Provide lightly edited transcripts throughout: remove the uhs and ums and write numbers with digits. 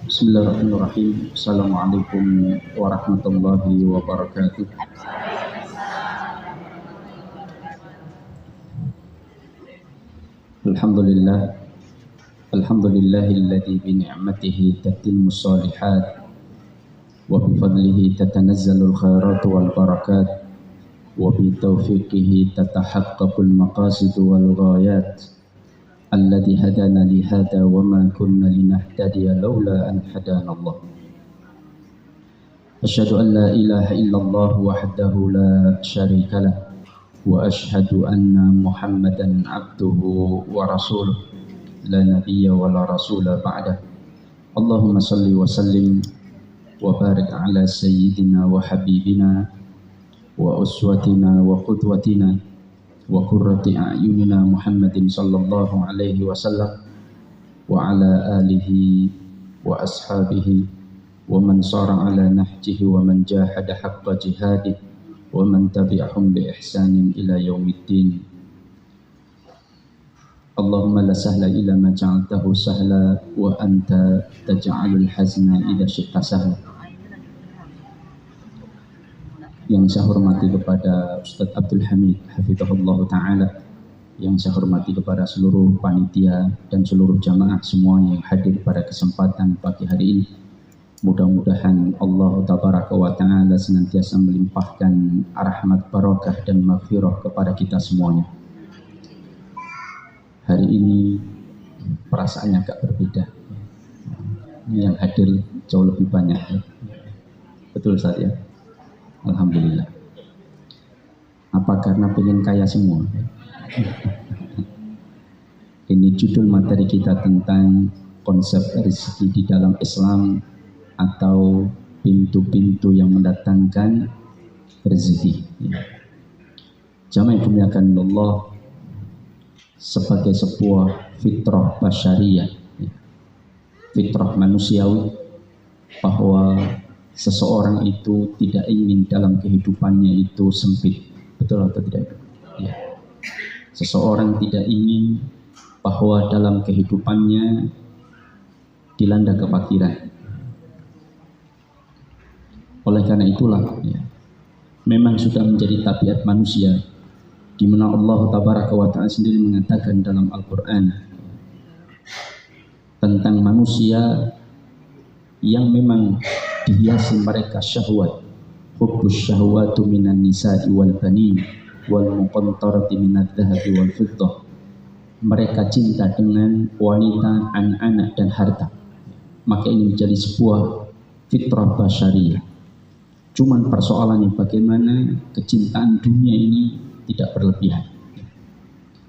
Bismillahirrahmanirrahim. Assalamualaikum warahmatullahi wabarakatuh. Alhamdulillahilladzi bi ni'matihi tatimmu shalihat wa bi fadlihi tatanazzalul khairat wal barakat wa bi taufiqihi tatahaqqaqul maqasid wal ghayat. Alladzi hadana li hada wa ma kunna linahtadiya laula an hadana Allah. Asyhadu an la ilaha illallah wahdahu la syarika lah wa asyhadu anna Muhammadan abduhu wa rasuluh la nabiyya wa la rasula ba'dah. Allahumma salli wa sallim wa barik ala sayyidina wa habibina wa uswatina wa qudwatina wa qurrati a'yunina Muhammadin sallallahu alaihi wasallam wa ala alihi wa ashabihi wa man sara ala nahjihi wa man jahada haqqa jihadih wa man tabi'ahum bi ihsanin ila yaumiddin. Allahumma la sahla illa ma ja'altahu sahla wa anta taj'alul hazna idza syi'ta sahla. Yang saya hormati kepada Ustadz Abdul Hamid hafizahullah ta'ala, yang saya hormati kepada seluruh panitia dan seluruh jamaah semua yang hadir pada kesempatan pagi hari ini. Mudah-mudahan Allah tabaraka wa ta'ala senantiasa melimpahkan rahmat, barakah dan maghfirah kepada kita semuanya. Hari ini perasaannya agak berbeda. Yang hadir jauh lebih banyak. Betul Ustaz ya? Alhamdulillah. Apa karena pengen kaya semua? Ini judul materi kita tentang konsep rezeki di dalam Islam atau pintu-pintu yang mendatangkan rezeki. Jamaah yang dimuliakan Allah, sebagai sebuah fitrah basyariyah, fitrah manusiawi, bahwa seseorang itu tidak ingin dalam kehidupannya itu sempit. Betul atau tidak? Ya. Seseorang tidak ingin bahwa dalam kehidupannya dilanda kefakiran. Oleh karena itulah, ya, memang sudah menjadi tabiat manusia, di mana Allah tabaraka wa ta'ala sendiri mengatakan dalam Al-Quran tentang manusia yang memang dihiasi mereka syahwat. Hubbus syahwatu minan nisa'i wal banin wal muqantarati minadh dhahabi wal fiddah. Mereka cinta dengan wanita, anak-anak dan harta. Maka ini menjadi sebuah fitrah basyariyah. Cuman persoalannya bagaimana kecintaan dunia ini tidak berlebihan.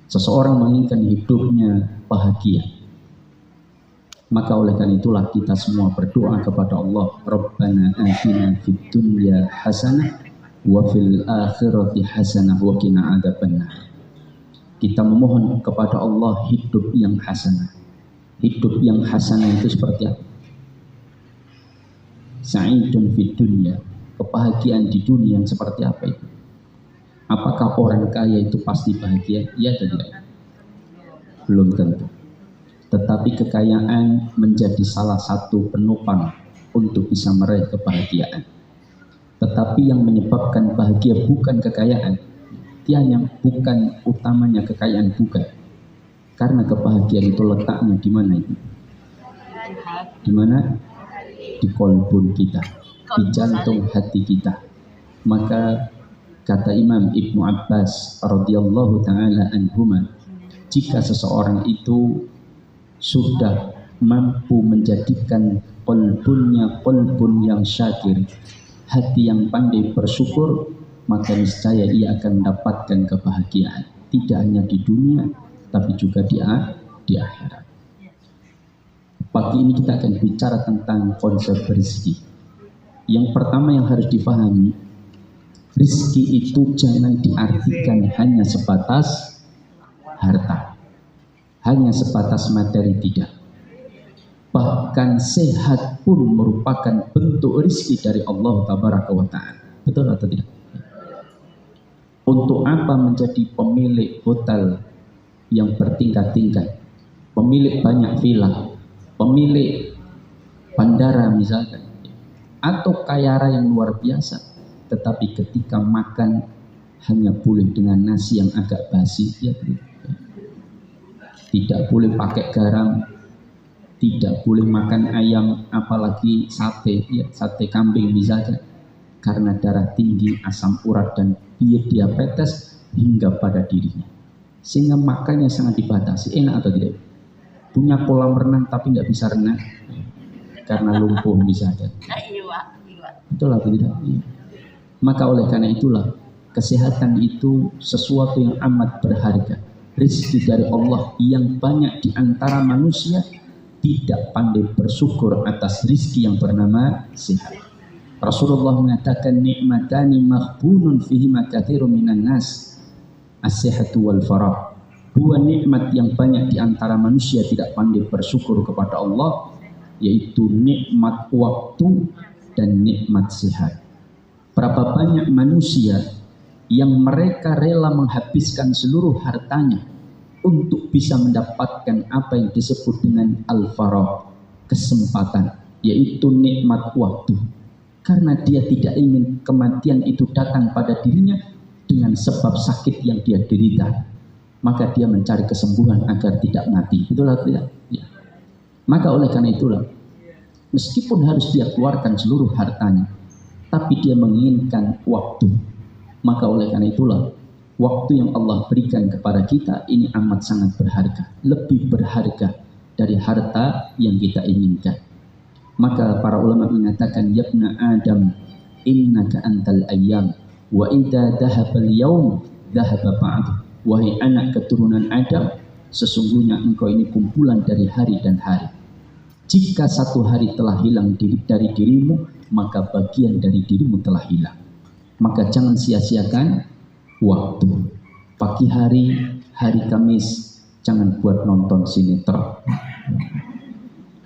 Seseorang menginginkan hidupnya bahagia, maka oleh karena itulah kita semua berdoa kepada Allah, Rabbana atina fid dunya hasanah wa fil akhirati hasanah wa qina adzabannar. Kita memohon kepada Allah hidup yang hasanah. Hidup yang hasanah itu seperti apa? Sa'idun fid dunya, kebahagiaan di dunia yang seperti apa itu? Apakah orang kaya itu pasti bahagia? Ya atau tidak? Belum tentu. Tetapi kekayaan menjadi salah satu penopang untuk bisa meraih kebahagiaan. Tetapi yang menyebabkan bahagia bukan kekayaan. Dia yang bukan utamanya kekayaan, bukan. Karena kebahagiaan itu letaknya di mana itu? Di mana? Di kolbun kita, di jantung hati kita. Maka kata Imam Ibnu Abbas radhiyallahu taala anhuma, jika seseorang itu sudah mampu menjadikan qalbunnya qalbun yang syakir, hati yang pandai bersyukur, maka niscaya ia akan mendapatkan kebahagiaan, tidak hanya di dunia tapi juga di akhirat. Pagi ini kita akan bicara tentang konsep rezeki. Yang pertama yang harus difahami, rezeki itu jangan diartikan hanya sebatas harta, hanya sebatas materi, tidak. Bahkan sehat pun merupakan bentuk rezeki dari Allah Tabaraka wa Ta'ala. Betul atau tidak? Untuk apa menjadi pemilik hotel yang bertingkat-tingkat, pemilik banyak villa, pemilik bandara misalkan, atau kaya raya yang luar biasa, tetapi ketika makan hanya boleh dengan nasi yang agak basi, ya, tidak boleh pakai garam, tidak boleh makan ayam, apalagi sate, ya, sate kambing misalnya, karena darah tinggi, asam urat dan diabetes hingga pada dirinya, sehingga makannya sangat dibatasi. Enak atau tidak? Punya kolam renang tapi nggak bisa renang karena lumpuh misalnya. Betul atau tidak? Iya. Maka oleh karena itulah kesehatan itu sesuatu yang amat berharga, rezeki dari Allah yang banyak di antara manusia tidak pandai bersyukur atas rizki yang bernama sehat. Rasulullah mengatakan nikmatani maghbunun fihima katsirun minan nas, as-sihhatu wal farah. Dua nikmat yang banyak di antara manusia tidak pandai bersyukur kepada Allah, yaitu nikmat waktu dan nikmat sehat. Berapa banyak manusia yang mereka rela menghabiskan seluruh hartanya untuk bisa mendapatkan apa yang disebut dengan al-farah, kesempatan, yaitu nikmat waktu. Karena dia tidak ingin kematian itu datang pada dirinya dengan sebab sakit yang dia derita, maka dia mencari kesembuhan agar tidak mati. Betul atau tidak? Ya. Maka oleh karena itulah, meskipun harus dia keluarkan seluruh hartanya, tapi dia menginginkan waktu. Maka oleh karena itulah, waktu yang Allah berikan kepada kita ini amat sangat berharga, lebih berharga dari harta yang kita inginkan. Maka para ulama mengatakan, yabna Adam, innaka antal ayyam, wa idza dhahabal yaum dhahaba ba'du. Wahai anak keturunan Adam, sesungguhnya engkau ini kumpulan dari hari dan hari. Jika satu hari telah hilang dari dirimu, maka bagian dari dirimu telah hilang. Maka jangan sia-siakan waktu. Pagi hari, hari Kamis, jangan buat nonton sinetron.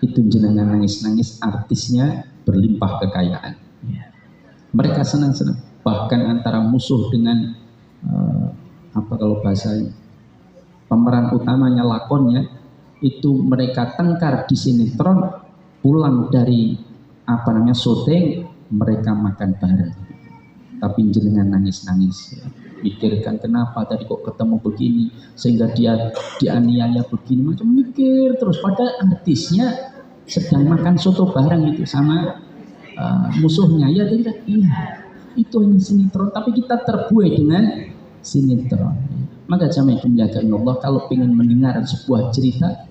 Itu jenengan nangis-nangis, artisnya berlimpah kekayaan. Mereka senang-senang. Bahkan antara musuh dengan apa kalau bahasa pemeran utamanya, lakonnya, itu mereka tengkar di sinetron, pulang dari syuting, mereka makan bareng. Tapi jenengan nangis-nangis, mikirkan kenapa tadi kok ketemu begini, sehingga dia dianiaya begini, macam mikir terus. Pada artisnya sedang makan soto bareng itu sama musuhnya, ya tidak? Iya, itu hanya sinetron, tapi kita terbuai dengan sinetron. Maka jamaah dimuliakan Allah, kalau ingin mendengar sebuah cerita,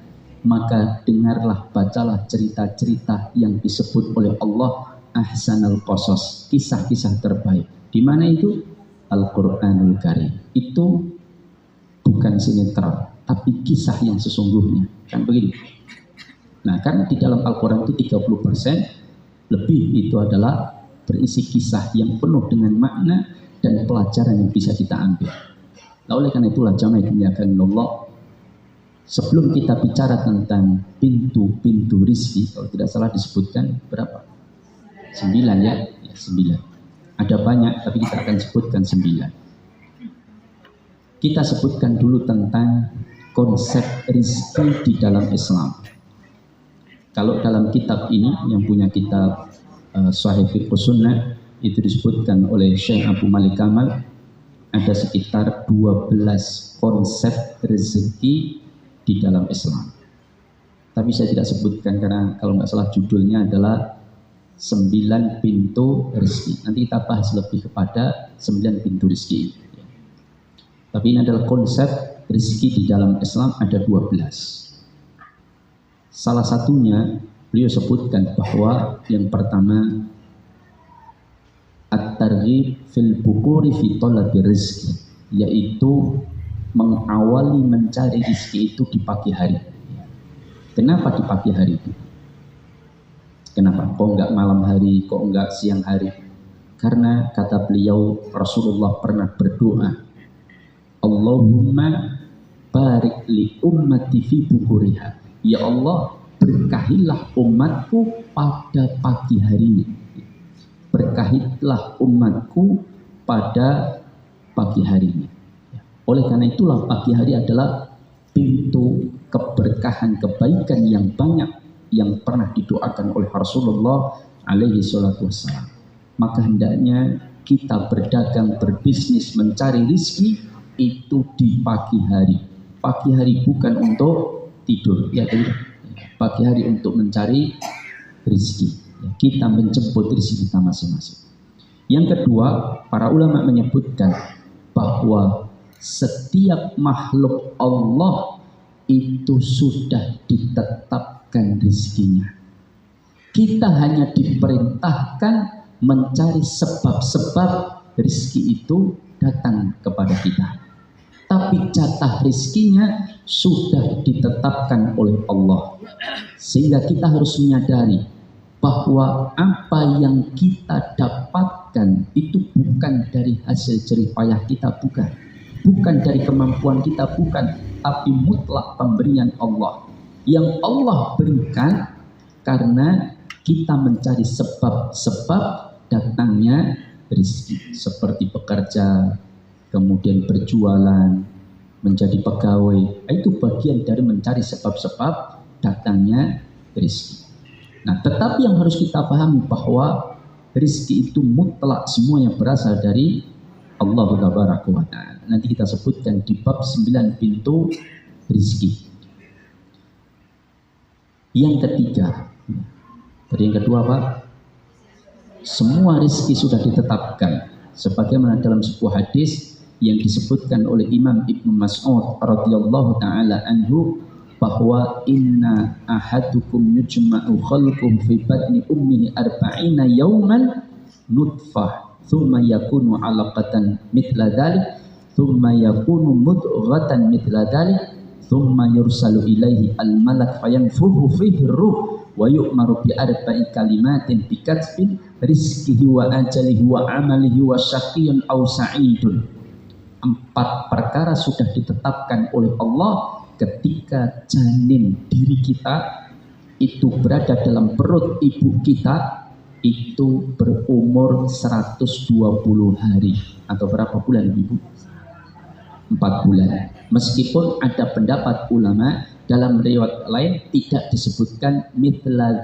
maka dengarlah, bacalah cerita-cerita yang disebut oleh Allah ahsanul qasas, kisah-kisah terbaik. Di mana itu? Al-Qur'anul Karim. Itu bukan sinetron, tapi kisah yang sesungguhnya. Kan begitu? Nah, kan di dalam Al-Quran itu 30% lebih itu adalah berisi kisah yang penuh dengan makna dan pelajaran yang bisa kita ambil. Nah, oleh karena itulah jamaah dimuliakan Allah, sebelum kita bicara tentang pintu-pintu rizki, kalau tidak salah disebutkan berapa? 9 ya? Ya, 9. Ada banyak, tapi kita akan sebutkan 9. Kita sebutkan dulu tentang konsep rizki di dalam Islam. Kalau dalam kitab ini, yang punya kitab Sahih Fiqh Sunnah, itu disebutkan oleh Syekh Abu Malik Kamal, ada sekitar 12 konsep rezeki di dalam Islam. Tapi saya tidak sebutkan karena kalau nggak salah judulnya adalah 9 pintu rezeki. Nanti kita bahas lebih kepada 9 pintu rezeki. Tapi ini adalah konsep rezeki di dalam Islam, ada 12. Salah satunya beliau sebutkan bahwa yang pertama, at-targhib fil bukuri fi talabi rizki, yaitu mengawali mencari rezeki itu di pagi hari. Kenapa di pagi hari itu? Kenapa? Kok enggak malam hari, kok enggak siang hari? Karena kata beliau, Rasulullah pernah berdoa, Allahumma barik li ummati fi bukuriha. Ya Allah, berkahilah umatku pada pagi harinya. Berkahilah umatku pada pagi harinya. Oleh karena itulah pagi hari adalah pintu keberkahan kebaikan yang banyak yang pernah didoakan oleh Rasulullah alaihi salatu wassalam. Maka hendaknya kita berdagang, berbisnis, mencari rezeki itu di pagi hari. Pagi hari bukan untuk tidur, ya tidak. Pagi hari untuk mencari rezeki. Kita menjemput rezeki kita masing-masing. Yang kedua, para ulama menyebutkan bahwa setiap makhluk Allah itu sudah ditetapkan rezekinya. Kita hanya diperintahkan mencari sebab-sebab rezeki itu datang kepada kita. Tapi jatah rezekinya sudah ditetapkan oleh Allah. Sehingga kita harus menyadari bahwa apa yang kita dapatkan itu bukan dari hasil jerih payah kita, bukan dari kemampuan kita, tapi mutlak pemberian Allah. Yang Allah berikan karena kita mencari sebab-sebab datangnya rezeki, seperti bekerja, kemudian berjualan, menjadi pegawai. Itu bagian dari mencari sebab-sebab datangnya rezeki. Nah, tetapi yang harus kita pahami bahwa rezeki itu mutlak, semuanya berasal dari Allah Tabaraka wa Ta'ala. Nanti kita sebutkan di bab 9 pintu rezeki. Yang ketiga, tadi yang kedua apa? Semua rezeki sudah ditetapkan. Sebagaimana dalam sebuah hadis yang disebutkan oleh Imam Ibnu Mas'ud radhiyallahu ta'ala anhu, bahwa inna ahadukum yujma'u khalqum fi batni ummihi arba'ina yawman nutfah thumma yakunu 'alaqatan mithla dhalik thumma yakunu mudghatan mithla dhalik thumma yursalu ilaihi al-malak fayanfukhu fihi ruh wa yu'maru bi arba'i kalimatin bi katsbin rizqihi wa ajalihi wa amalihi wa syaqiyyun aw sa'idun. 4 perkara sudah ditetapkan oleh Allah ketika janin diri kita itu berada dalam perut ibu kita, itu berumur 120 hari atau berapa bulan Ibu? 4 bulan. Meskipun ada pendapat ulama dalam riwayat lain tidak disebutkan mithlu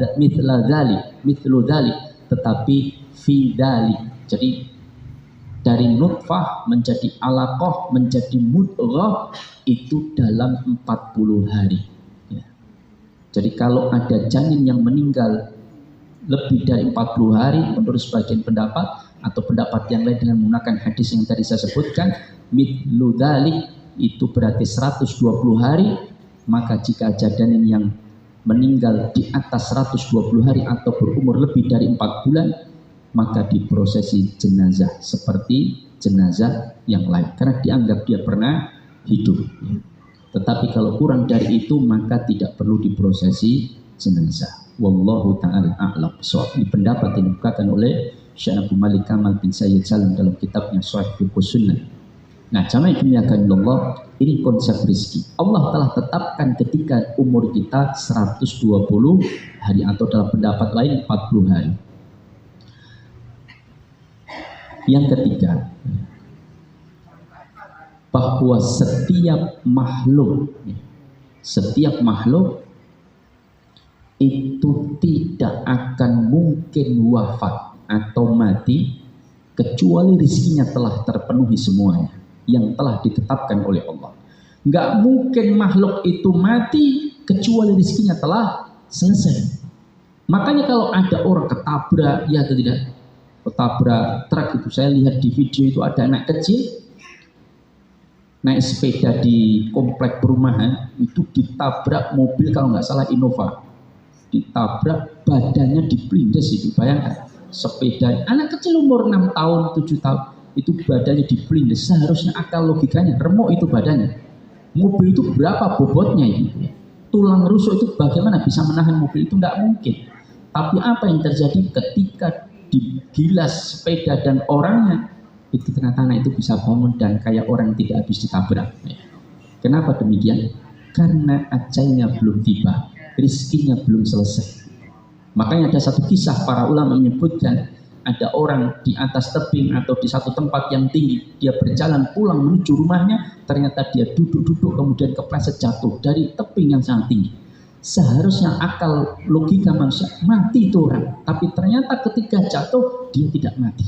dzalik, tetapi fi dzalik. Jadi dari nutfah menjadi alaqah menjadi mudghah itu dalam 40 hari. Ya. Jadi kalau ada janin yang meninggal lebih dari 40 hari menurut sebagian pendapat atau pendapat yang lain dengan menggunakan hadis yang tadi saya sebutkan, mithlu dzalik itu berarti 120 hari, maka jika ada janin yang meninggal di atas 120 hari atau berumur lebih dari 4 bulan, maka diprosesi jenazah seperti jenazah yang lain karena dianggap dia pernah hidup. Tetapi kalau kurang dari itu maka tidak perlu diprosesi jenazah. Wallahu ta'ala a'lam. Ini pendapat yang dibukakan oleh Syekh Abu Malik Kamal bin Sayyid Salam dalam kitabnya Sahih Fiqh Sunnah. Nah, jamaah dimuliakan Allah, ini konsep rezeki. Allah telah tetapkan ketika umur kita 120 hari atau dalam pendapat lain 40 hari. Yang ketiga, bahwa setiap makhluk itu tidak akan mungkin wafat atau mati kecuali rezekinya telah terpenuhi semuanya yang telah ditetapkan oleh Allah. Nggak mungkin makhluk itu mati kecuali rezekinya telah selesai. Makanya kalau ada orang ketabrak, ya atau tidak, ketabrak truk itu, saya lihat di video itu ada anak kecil naik sepeda di komplek perumahan itu ditabrak mobil kalau nggak salah Innova, ditabrak badannya diplindes itu, bayangkan sepeda anak kecil umur 6 tahun 7 tahun itu badannya diplindes, seharusnya akal logikanya remuk itu badannya. Mobil itu berapa bobotnya itu? Tulang rusuk itu bagaimana bisa menahan mobil itu? Nggak mungkin. Tapi apa yang terjadi ketika digilas sepeda dan orangnya, itu ternyata anak itu bisa bangun dan kayak orang tidak habis ditabrak. Kenapa demikian? Karena ajalnya belum tiba, rizkinya belum selesai. Makanya ada satu kisah para ulama menyebutkan, ada orang di atas tebing atau di satu tempat yang tinggi, dia berjalan pulang menuju rumahnya, ternyata dia duduk-duduk kemudian kepleset jatuh dari tebing yang sangat tinggi. Seharusnya akal logika manusia mati itu orang, tapi ternyata ketika jatuh dia tidak mati.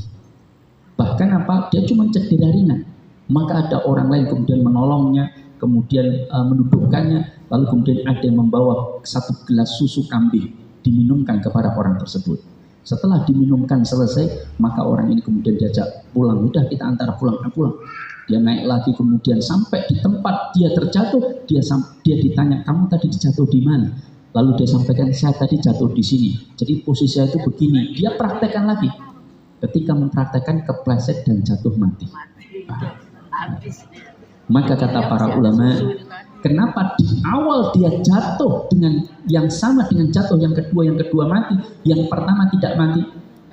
Bahkan apa? Dia cuma cedera ringan. Maka ada orang lain kemudian menolongnya, kemudian mendudukkannya, lalu kemudian ada yang membawa satu gelas susu kambing diminumkan kepada orang tersebut. Setelah diminumkan selesai, maka orang ini kemudian diajak pulang. Udah kita antar pulang. Dia naik lagi, kemudian sampai di tempat dia terjatuh, dia ditanya, kamu tadi jatuh di mana? Lalu dia sampaikan, saya tadi jatuh di sini. Jadi posisi saya itu begini. Dia praktekkan lagi. Ketika mempraktekkan, kepleset dan jatuh mati. Maka kata para ulama, kenapa di awal dia jatuh dengan yang sama dengan jatuh yang kedua mati, yang pertama tidak mati?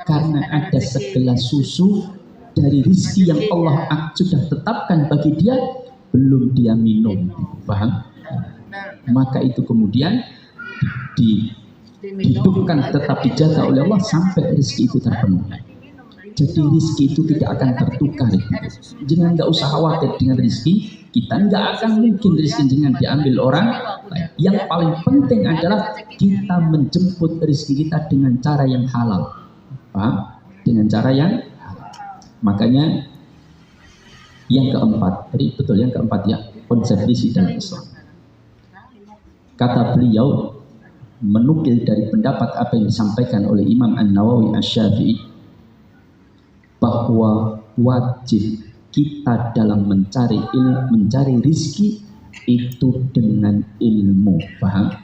Karena ada segelas susu dari rizki yang Allah sudah tetapkan bagi dia, belum dia minum. Paham? Maka itu kemudian dihidupkan, tetap dijaga oleh Allah sampai rizki itu terpenuhi. Jadi rizki itu tidak akan tertukar. Jangan nggak usah khawatir dengan rizki. Kita nggak akan mungkin rizki dengan diambil orang lain. Yang paling penting adalah kita menjemput rizki kita dengan cara yang halal. Paham? Dengan cara yang halal. Makanya yang keempat, betul yang keempat ya, konsep rizki dalam Islam. Kata beliau menukil dari pendapat apa yang disampaikan oleh Imam An-Nawawi Asy-Syafi'i, bahwa wajib kita dalam mencari rizki itu dengan ilmu. Paham?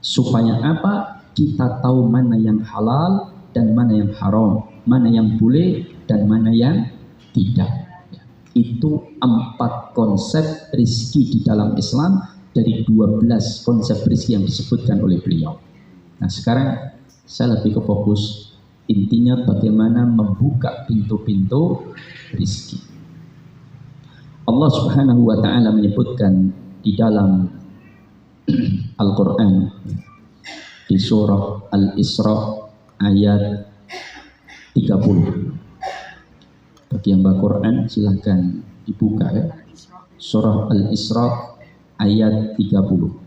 Supaya apa? Kita tahu mana yang halal dan mana yang haram, mana yang boleh dan mana yang tidak. Itu 4 konsep rizki di dalam Islam dari 12 konsep rizki yang disebutkan oleh beliau. Nah sekarang saya lebih ke fokus, intinya bagaimana membuka pintu-pintu rizki. Allah Subhanahu wa ta'ala menyebutkan di dalam Al-Quran di surah Al-Isra ayat 30. Bagi yang baca Quran silahkan dibuka ya. Surah Al-Isra ayat 30.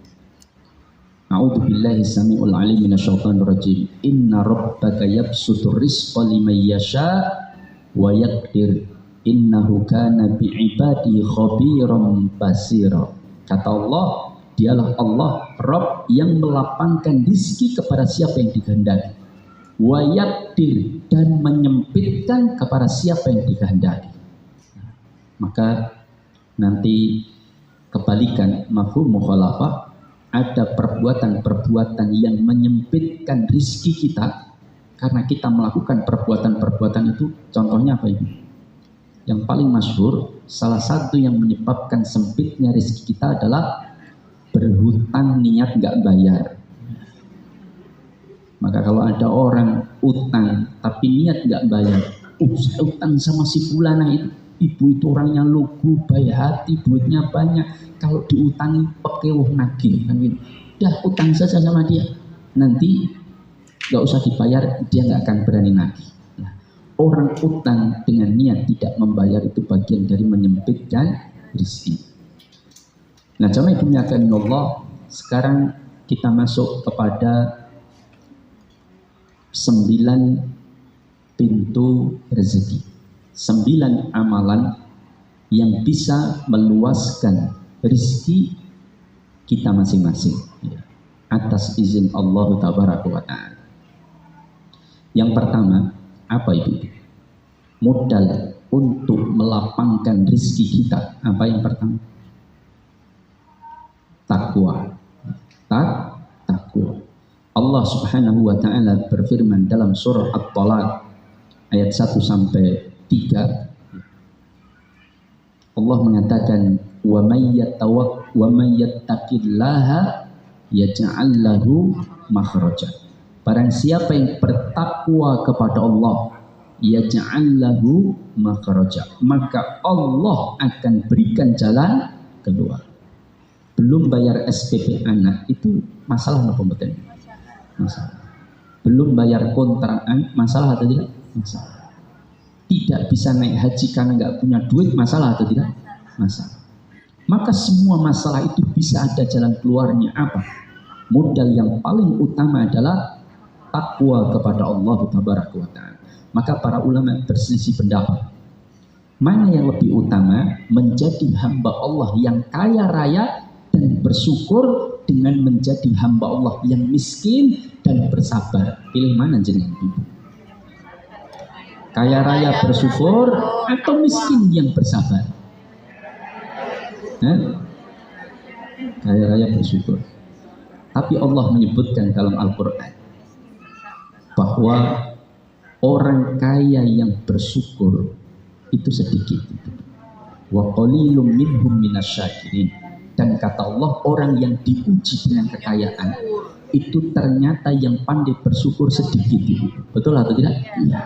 A'udzu billahi samiul alim minasyaitonir rajim. Inna rabbaka yabsutur rizqa liman yasha wa yaqdir. Innahu kana bi'ibadi khabiran basira. Kata Allah, dialah Allah Rabb yang melapangkan rizki kepada siapa yang dikehendaki. Wa yaqdir, dan menyempitkan kepada siapa yang dikehendaki. Maka nanti kebalikan mafhum mukhalafah, ada perbuatan-perbuatan yang menyempitkan rizki kita karena kita melakukan perbuatan-perbuatan itu. Contohnya apa ini? Yang paling masyhur, salah satu yang menyebabkan sempitnya rizki kita adalah berhutang niat nggak bayar. Maka kalau ada orang utang tapi niat nggak bayar, saya utang sama si fulana itu, ibu itu orangnya lugu, baik hati, duitnya banyak. Kalau diutangi pekewuh nagih kan gitu. Dah utang saja sama dia, nanti nggak usah dibayar, dia nggak akan berani nagih. Nah, orang utang dengan niat tidak membayar itu bagian dari menyempitkan rezeki. Nah, jamaah dimuliakan Allah, sekarang kita masuk kepada 9 pintu rezeki, 9 amalan yang bisa meluaskan rezeki kita masing-masing atas izin Allah Tabaraka wa Ta'ala. Yang pertama, apa itu? Modal untuk melapangkan rezeki kita. Apa yang pertama? Takwa. Takwa. Allah Subhanahu wa Ta'ala berfirman dalam surah At-Talaq ayat 1 sampai 3, Allah mengatakan wa may yattaqillaha yaj'al lahu makhraja. Barang siapa yang bertakwa kepada Allah, yaj'al lahu makhraja, maka Allah akan berikan jalan keluar. Belum bayar SPP anak itu masalah apa kompeten? Masalah. Belum bayar kontrakan masalah atau tidak? Masalah. Tidak bisa naik haji karena nggak punya duit masalah atau tidak? Masalah. Maka semua masalah itu bisa ada jalan keluarnya. Apa? Modal yang paling utama adalah takwa kepada Allah Tabaraka wa Ta'ala. Maka para ulama berselisih pendapat. Mana yang lebih utama, menjadi hamba Allah yang kaya raya dan bersyukur dengan menjadi hamba Allah yang miskin dan bersabar? Pilih mana jenengan? Kaya raya bersyukur atau miskin yang bersabar? Kaya raya bersyukur. Tapi Allah menyebutkan dalam Al-Quran bahwa orang kaya yang bersyukur itu sedikit. Wa qalilum minhum minasyakirin. Dan kata Allah, orang yang diuji dengan kekayaan itu ternyata yang pandai bersyukur sedikit. Betul atau tidak? Iya.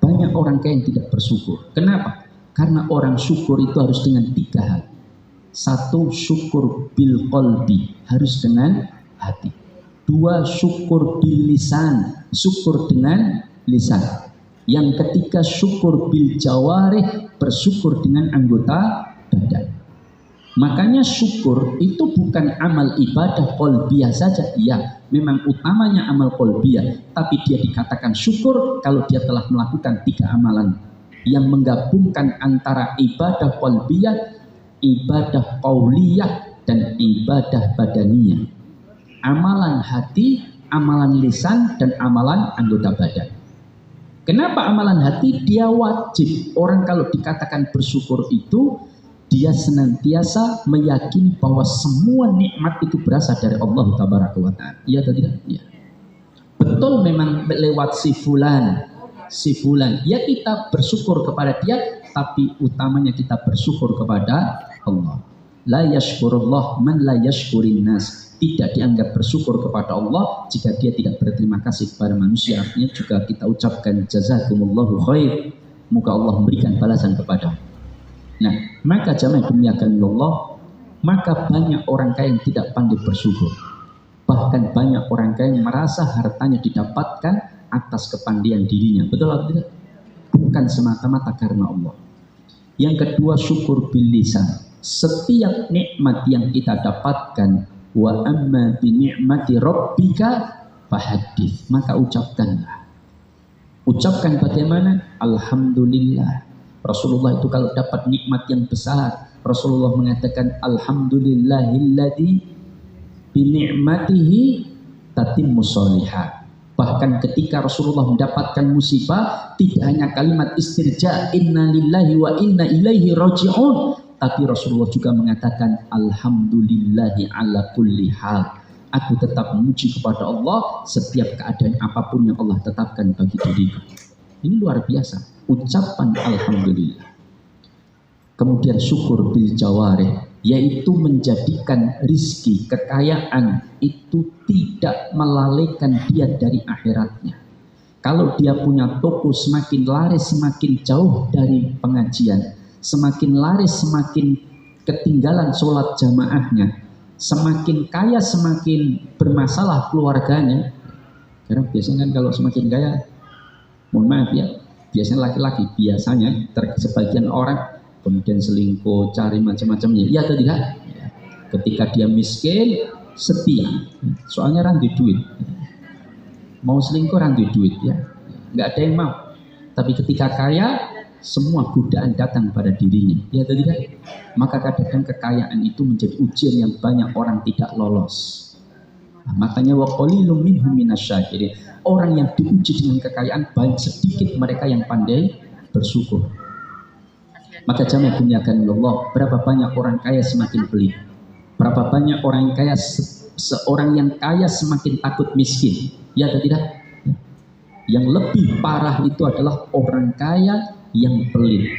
Banyak orang kaya yang tidak bersyukur. Kenapa? Karena orang syukur itu harus dengan 3 hal. 1, syukur bil qalbi, harus dengan hati. 2, syukur bil lisan, syukur dengan lisan. Yang ketiga, syukur bil jawarih, bersyukur dengan anggota badan. Makanya syukur itu bukan amal ibadah qalbiyah saja. Iya, memang utamanya amal qalbiyah, tapi dia dikatakan syukur kalau dia telah melakukan 3 amalan yang menggabungkan antara ibadah qalbiyah, ibadah qauliyah, dan ibadah badaniyah. Amalan hati, amalan lisan, dan amalan anggota badan. Kenapa amalan hati? Dia wajib. Orang kalau dikatakan bersyukur itu, dia senantiasa meyakini bahwa semua nikmat itu berasal dari Allah Tabaraka wa Ta'ala. Iya atau tidak? Iya. Betul, memang lewat si fulan. Ya kita bersyukur kepada dia, tapi utamanya kita bersyukur kepada Allah. La yashkurullah man la yashkurin nas. Tidak dianggap bersyukur kepada Allah jika dia tidak berterima kasih kepada manusia. Artinya juga kita ucapkan jazakumullahu khair, moga Allah memberikan balasan kepada. Nah, maka jamaah dimuliakan Allah, maka banyak orang kaya yang tidak pandai bersyukur. Bahkan banyak orang kaya yang merasa hartanya didapatkan atas kepandaian dirinya. Betul atau tidak? Bukan semata-mata karena Allah. Yang kedua, syukur bil lisan. Setiap nikmat yang kita dapatkan, wa amma bi ni'mati rabbika fahaddits, maka ucapkanlah. Ucapkan bagaimana? Alhamdulillah. Rasulullah itu kalau dapat nikmat yang besar, Rasulullah mengatakan alhamdulillahilladzi bi ni'matihi tatimmu sholihat. Bahkan ketika Rasulullah mendapatkan musibah, tidak hanya kalimat istirja inna lillahi wa inna ilaihi raji'un, tapi Rasulullah juga mengatakan alhamdulillahi ala kulli hal. Aku tetap memuji kepada Allah setiap keadaan apapun yang Allah tetapkan bagi diriku. Ini luar biasa ucapan alhamdulillah. Kemudian syukur bil jawarih, yaitu menjadikan rizki, kekayaan itu tidak melalaikan dia dari akhiratnya. Kalau dia punya toko, semakin laris semakin jauh dari pengajian, semakin laris semakin ketinggalan sholat jamaahnya, semakin kaya semakin bermasalah keluarganya. Karena biasanya kan kalau semakin kaya, mohon maaf ya, biasanya laki-laki, biasanya sebagian orang kemudian selingkuh, cari macam-macamnya. Ya atau tidak? Ya. Ketika dia miskin, setia. Soalnya randu duit. Mau selingkuh randu duit ya. Nggak ada yang mau. Tapi ketika kaya, semua godaan datang pada dirinya. Ya atau tidak? Maka kadang-kadang kekayaan itu menjadi ujian yang banyak orang tidak lolos. Nah, makanya wa qalilum minhum minasyakirin. Orang yang diuji dengan kekayaan, banyak sedikit mereka yang pandai bersyukur. Maka jamaah dimuliakan Allah, berapa banyak orang kaya semakin pelit. Berapa banyak orang kaya, seorang yang kaya semakin takut miskin. Ya atau tidak? Yang lebih parah itu adalah orang kaya yang pelit.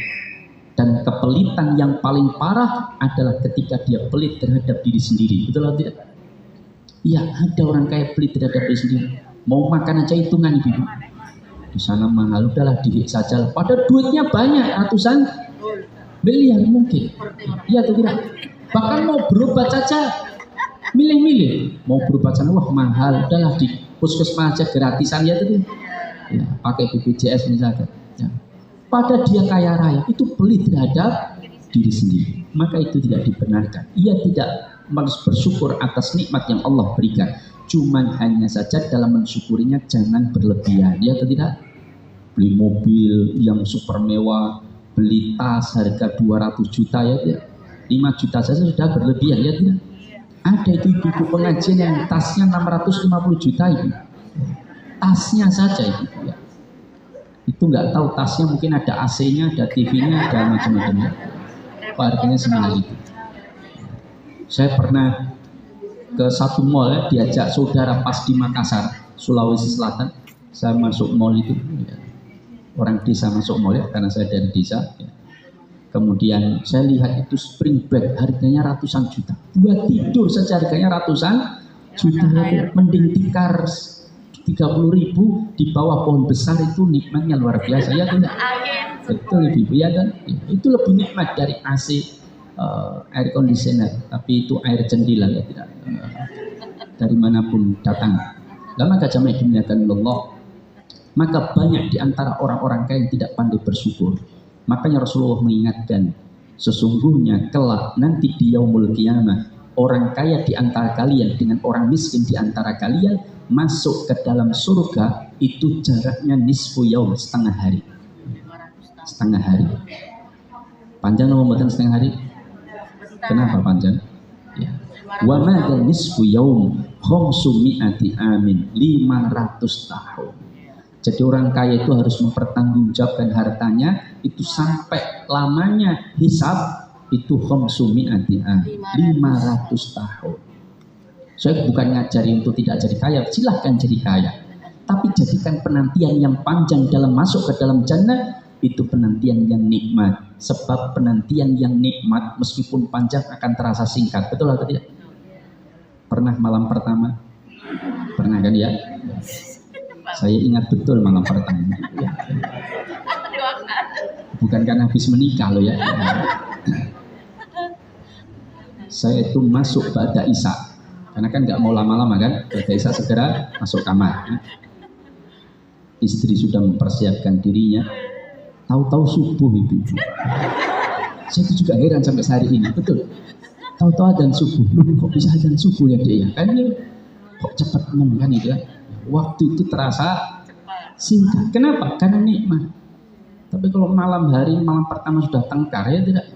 Dan kepelitan yang paling parah adalah ketika dia pelit terhadap diri sendiri. Betul atau tidak? Iya, ada orang kaya pelit terhadap diri sendiri. Mau makan aja hitungan ibu. Di sana mahal, udahlah diri saja. Padahal duitnya banyak, ratusan miliar mungkin. Iya atau tidak? Bahkan mau berobat saja milih-milih. Mau berobat sana, wah mahal, udahlah di puskesmas aja gratisan ya itu. Ya, pakai BPJS misalnya. Ya. Pada dia kaya raya itu pelit terhadap diri sendiri, maka itu tidak dibenarkan. Ia tidak harus bersyukur atas nikmat yang Allah berikan. Cuman hanya saja dalam mensyukurinya jangan berlebihan. Ya atau tidak? Beli mobil yang super mewah, beli tas harga 200 juta ya tidak? 5 juta saja sudah berlebihan ya tidak? Ada itu ibu pengajian yang tasnya 650 juta itu. Tasnya saja itu ya. Itu nggak tahu tasnya mungkin ada AC-nya, ada TV-nya, ada macam-macam. Harganya semua itu. Saya pernah ke satu mall ya, diajak saudara pas di Makassar, Sulawesi Selatan. Saya masuk mall itu, ya. Orang desa masuk mall ya, karena saya dari desa. Ya. Kemudian saya lihat itu spring bed harganya ratusan juta. Buat tidur saja harganya ratusan juta. Ya. Mending tikar 30.000 di bawah pohon besar itu nikmatnya luar biasa ya tidak? Betul ibu ya kan? Itu lebih nikmat dari AC air conditioner, tapi itu air cendila ya tidak? Dari manapun datang. Lama jamaah dimuliakan Allah. Maka banyak di antara orang-orang kaya yang tidak pandai bersyukur. Makanya Rasulullah mengingatkan, sesungguhnya kelak nanti di yaumul qiyamah orang kaya di antara kalian dengan orang miskin di antara kalian masuk ke dalam surga itu jaraknya nisfu yaum, setengah hari. Setengah hari. Panjang atau bukan setengah hari? Kenapa panjang? Ya. Wa madza nisfu yaum khamsumi'ati amin, 500 tahun. Jadi orang kaya itu harus mempertanggungjawabkan hartanya itu sampai lamanya hisab itu khamsumi'ati amin, 500 tahun. Saya bukan ngajari untuk tidak jadi kaya, silahkan jadi kaya. Tapi jadikan penantian yang panjang dalam masuk ke dalam jannah, itu penantian yang nikmat. Sebab penantian yang nikmat meskipun panjang akan terasa singkat. Betul atau tidak? Pernah malam pertama? Pernah kan ya? Saya ingat betul malam pertama. Ya. Bukan karena habis menikah loh ya. Saya itu masuk ba'da isya. Karena kan nggak mau lama-lama kan, bergeser segera masuk kamar. Istri sudah mempersiapkan dirinya, tahu-tahu subuh itu. Saya itu juga heran sampai hari ini, betul. Tahu-tahu adzan subuh, loh kok bisa adzan subuh ya dia? Kan ini kok cepat kan itu ya? Waktu itu terasa singkat. Kenapa? Karena nikmat. Tapi kalau malam hari, malam pertama sudah tengkar ya tidak?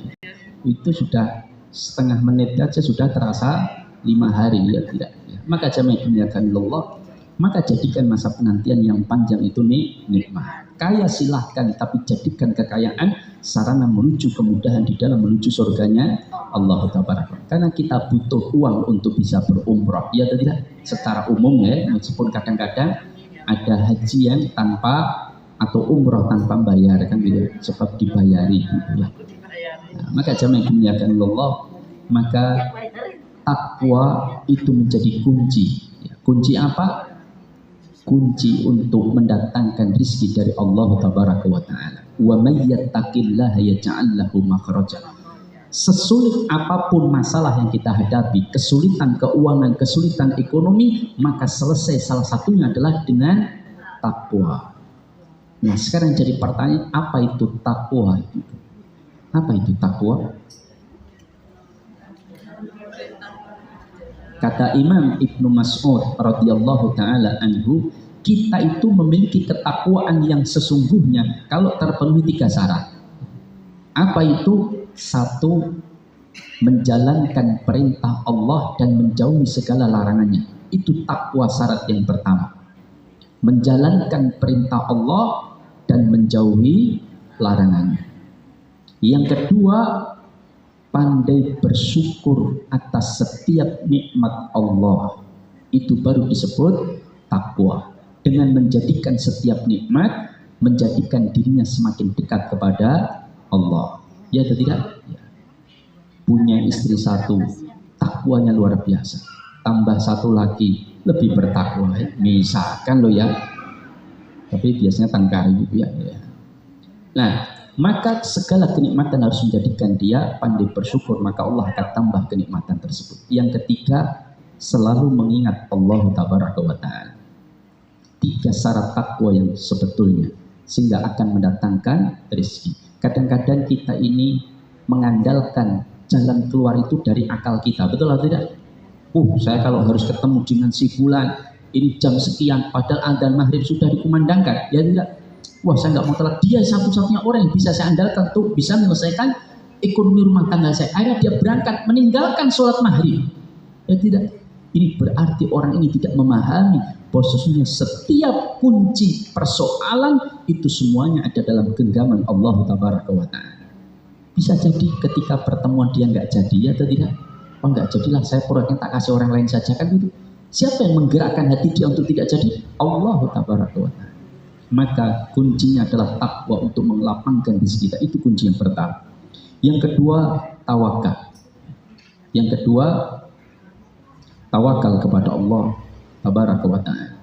Itu sudah setengah menit aja sudah terasa 5 hari ya tidak ya. Maka jamaah dimuliakan Allah, maka jadikan masa penantian yang panjang itu nikmat. Kaya silahkan, tapi jadikan kekayaan sarana menuju kemudahan di dalam menuju surganya Allah Ta'ala. Karena kita butuh uang untuk bisa berumrah ya atau tidak? Secara umum ya, meskipun kadang-kadang ada haji yang tanpa atau umrah tanpa bayar kan gitu, sebab dibayari gitu ya. Nah, maka jamaah dimuliakan Allah, maka takwa itu menjadi kunci. Kunci apa? Kunci untuk mendatangkan rizki dari Allah Tabaraka wa Ta'ala. Wa may yattaqillaha yaj'al lahu makhraja. Sesulit apapun masalah yang kita hadapi, kesulitan keuangan, kesulitan ekonomi, maka selesai salah satunya adalah dengan takwa. Nah, sekarang jadi pertanyaan, apa itu takwa? Apa itu takwa? Kata Imam Ibnu Mas'ud radhiyallahu taala anhu, kita itu memiliki ketakwaan yang sesungguhnya kalau terpenuhi 3 syarat. Apa itu? 1, menjalankan perintah Allah dan menjauhi segala larangannya. Itu takwa syarat yang pertama. Menjalankan perintah Allah dan menjauhi larangannya. Yang kedua, pandai bersyukur atas setiap nikmat Allah. Itu baru disebut takwa. Dengan menjadikan setiap nikmat, menjadikan dirinya semakin dekat kepada Allah. Ya atau tidak? Ya. Punya istri satu, takwanya luar biasa. Tambah satu lagi, lebih bertakwa. Misalkan lo ya. Tapi biasanya tangkar gitu ya. Nah, maka segala kenikmatan harus menjadikan dia pandai bersyukur, maka Allah akan tambah kenikmatan tersebut. Yang ketiga, selalu mengingat Allah Tabaraka wa Ta'ala. 3 syarat takwa yang sebetulnya sehingga akan mendatangkan rezeki. Kadang-kadang kita ini mengandalkan jalan keluar itu dari akal kita, betul atau tidak? Saya kalau harus ketemu dengan si fulan ini jam sekian, padahal adzan maghrib sudah dikumandangkan, ya tidak? Wah, saya nggak mau telat. Dia satu-satunya orang yang bisa saya andalkan untuk bisa menyelesaikan ekonomi rumah tangga saya. Akhirnya dia berangkat meninggalkan sholat maghrib. Ya tidak? Ini berarti orang ini tidak memahami bahwa sesungguhnya setiap kunci persoalan itu semuanya ada dalam genggaman Allah Tabaraka wa Ta'ala. Bisa jadi ketika pertemuan dia nggak jadi, ya atau tidak? Oh nggak jadilah, saya proyeknya tak kasih orang lain saja, kan gitu. Siapa yang menggerakkan hati dia untuk tidak jadi? Allah Tabaraka wa Ta'ala. Maka kuncinya adalah takwa untuk melapangkan rezeki kita. Itu kunci yang pertama. Yang kedua, tawakal. Yang kedua, tawakal kepada Allah Tabaraka wa Ta'ala.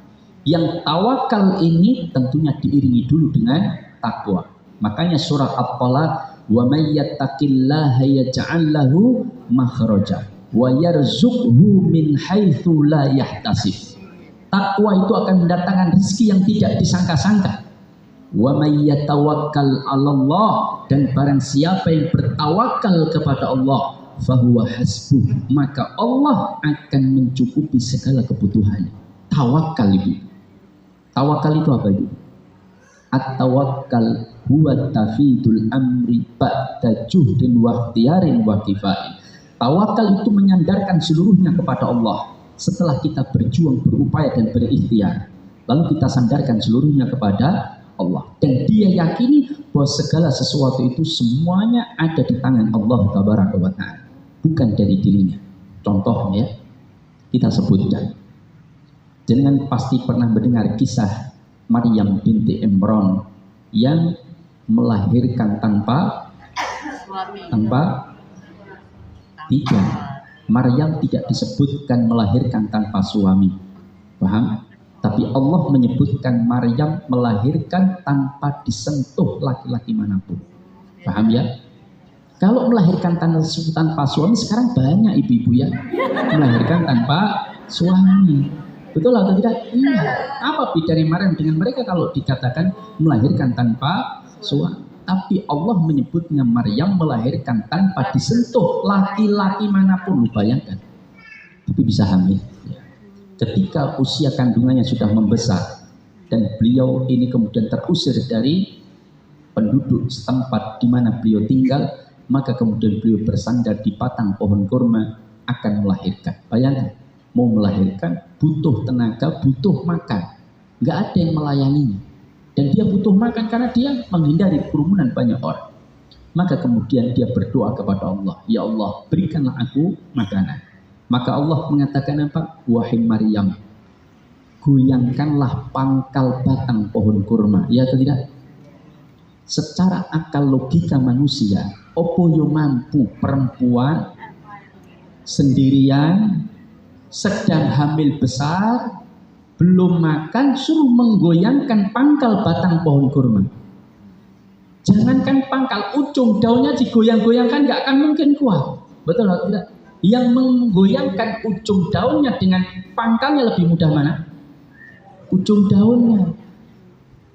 Yang tawakal ini tentunya diiringi dulu dengan takwa. Makanya surah At-Talaq, wa may yattaqillaha yaj'al lahu makhraja wa yarzuqhu min haitsu la yahtasib. Takwa itu akan mendatangkan rezeki yang tidak disangka-sangka. Wa may yatawakkal 'alallah, dan barang siapa yang bertawakal kepada Allah, fahuwa hasbuh, maka Allah akan mencukupi segala kebutuhannya. Tawakal itu. Tawakal itu apa itu? At-tawakkal huwa tafidul amri ba'da juhdin wa ikhtiyarin wa kifain. Tawakal itu menyandarkan seluruhnya kepada Allah. Setelah kita berjuang, berupaya dan berikhtiar, lalu kita sandarkan seluruhnya kepada Allah. Dan dia yakini bahwa segala sesuatu itu semuanya ada di tangan Allah Tabaraka wa Ta'ala, bukan dari dirinya. Contohnya, kita sebutkan. Jangan pasti pernah mendengar kisah Maryam binti Imran yang melahirkan tanpa tiga. Maryam tidak disebutkan melahirkan tanpa suami, paham? Tapi Allah menyebutkan Maryam melahirkan tanpa disentuh laki-laki manapun, paham ya? Kalau melahirkan tanpa suami, sekarang banyak ibu-ibu ya melahirkan tanpa suami, betul atau tidak? Iya. Apa bedanya Maryam dengan mereka kalau dikatakan melahirkan tanpa suami? Tapi Allah menyebutnya Maryam melahirkan tanpa disentuh laki-laki manapun. Bayangkan. Tapi bisa hamil. Ketika usia kandungannya sudah membesar dan beliau ini kemudian terusir dari penduduk setempat di mana beliau tinggal, maka kemudian beliau bersandar di batang pohon kurma akan melahirkan. Bayangkan, mau melahirkan butuh tenaga, butuh makan. Nggak ada yang melayaninya. Dan dia butuh makan karena dia menghindari kerumunan banyak orang. Maka kemudian dia berdoa kepada Allah, ya Allah, berikanlah aku makanan. Maka Allah mengatakan apa? Wahai Maryam, goyangkanlah pangkal batang pohon kurma. Ya atau tidak? Secara akal logika manusia, opo yo mampu perempuan sendirian sedang hamil besar, belum makan, suruh menggoyangkan pangkal batang pohon kurma. Jangankan pangkal, ujung daunnya digoyang-goyangkan gak akan mungkin kuat. Betul atau tidak? Yang menggoyangkan ujung daunnya dengan pangkalnya lebih mudah mana? Ujung daunnya.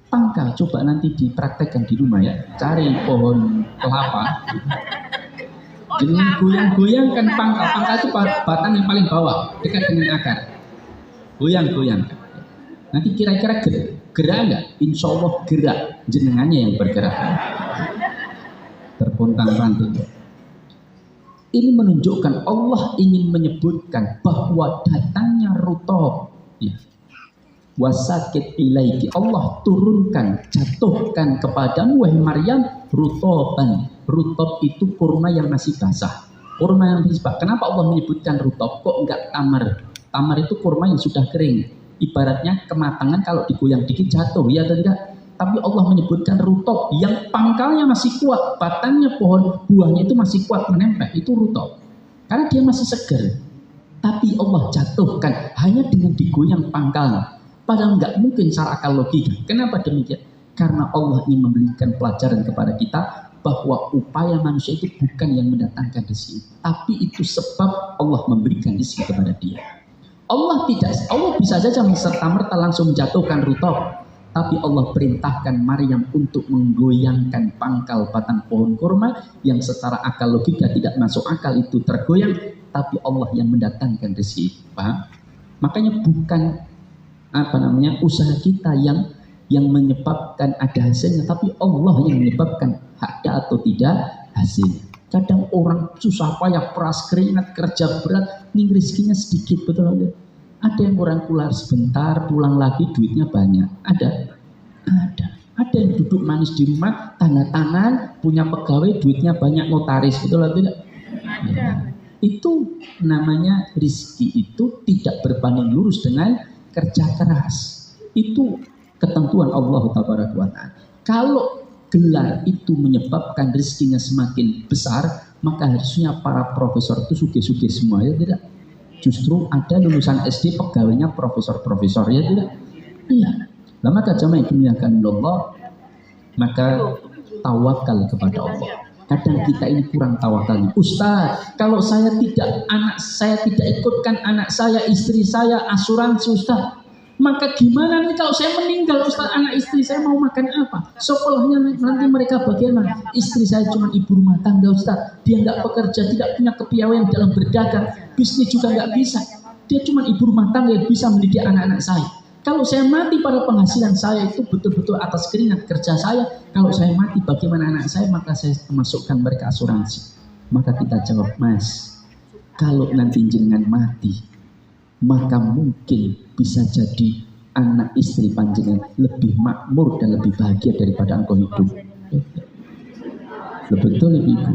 Pangkal, coba nanti dipraktekkan di rumah ya. Cari pohon kelapa. Dengan goyang-goyangkan pangkal. Pangkal itu batang yang paling bawah, dekat dengan akar. Goyang-goyang. Nanti kira-kira gerak nggak? Insya Allah gerak. Jenengannya yang bergerak. Terpontang-panting. Ini menunjukkan Allah ingin menyebutkan bahwa datangnya rutob. Ya. Wasakit ilaiki. Allah turunkan, jatuhkan kepadamu wahai Maryam rutoban. Rutob itu kurma yang masih basah. Kurma yang masih basah. Kenapa Allah menyebutkan rutob? Kok enggak tamar? Tamar itu kurma yang sudah kering. Ibaratnya kematangan kalau digoyang dikit jatuh, ya atau tidak? tapi Allah menyebutkan rutop yang pangkalnya masih kuat, batangnya pohon buahnya itu masih kuat menempel, itu rutop. Karena dia masih segar. Tapi Allah jatuhkan hanya dengan digoyang pangkalnya. Padahal nggak mungkin secara akal logika. Kenapa demikian? Karena Allah ingin memberikan pelajaran kepada kita bahwa upaya manusia itu bukan yang mendatangkan rezeki, tapi itu sebab Allah memberikan rezeki kepada dia. Allah bisa saja serta-merta langsung menjatuhkan rutop, tapi Allah perintahkan Maryam untuk menggoyangkan pangkal batang pohon kurma yang secara akal logika tidak masuk akal itu tergoyang, tapi Allah yang mendatangkan rezeki. Paham? Makanya bukan usaha kita yang menyebabkan ada hasilnya, tapi Allah yang menyebabkan ada atau tidak hasilnya. Kadang orang susah payah peras keringat kerja berat, nih rezekinya sedikit, betul aja. Ada yang orang keluar sebentar pulang lagi duitnya banyak, ada yang duduk manis di rumah tanda tangan punya pegawai duitnya banyak notaris, betul atau tidak? Ya. Itu namanya rezeki itu tidak berbanding lurus dengan kerja keras. Itu ketentuan Allah Taala. Kalau gelar itu menyebabkan rezekinya semakin besar, maka harusnya para profesor itu suge-suge semua, ya tidak? Justru ada lulusan SD pegawainya profesor-profesor, ya tidak? Iya. Nah, maka jamaah yang dimuliakan Allah, maka tawakal kepada Allah. Kadang kita ini kurang tawakalnya. Ustaz, kalau anak saya tidak ikutkan anak saya, istri saya asuransi, Ustaz, maka gimana nih kalau saya meninggal, Ustaz, anak istri saya mau makan apa? Sekolahnya nanti mereka bagaimana? Istri saya cuma ibu rumah tangga, Ustaz, dia nggak bekerja, tidak punya kepiawaian dalam berdagang, bisnis juga nggak bisa, dia cuma ibu rumah tangga yang bisa mendidik anak-anak saya. Kalau saya mati pada penghasilan saya itu betul-betul atas keringat kerja saya, kalau saya mati bagaimana anak saya, maka saya masukkan mereka asuransi. Maka kita jawab, Mas, kalau nanti jenengan mati, maka mungkin bisa jadi anak istri panjenengan lebih makmur dan lebih bahagia daripada engkau hidup. Betul Ibu.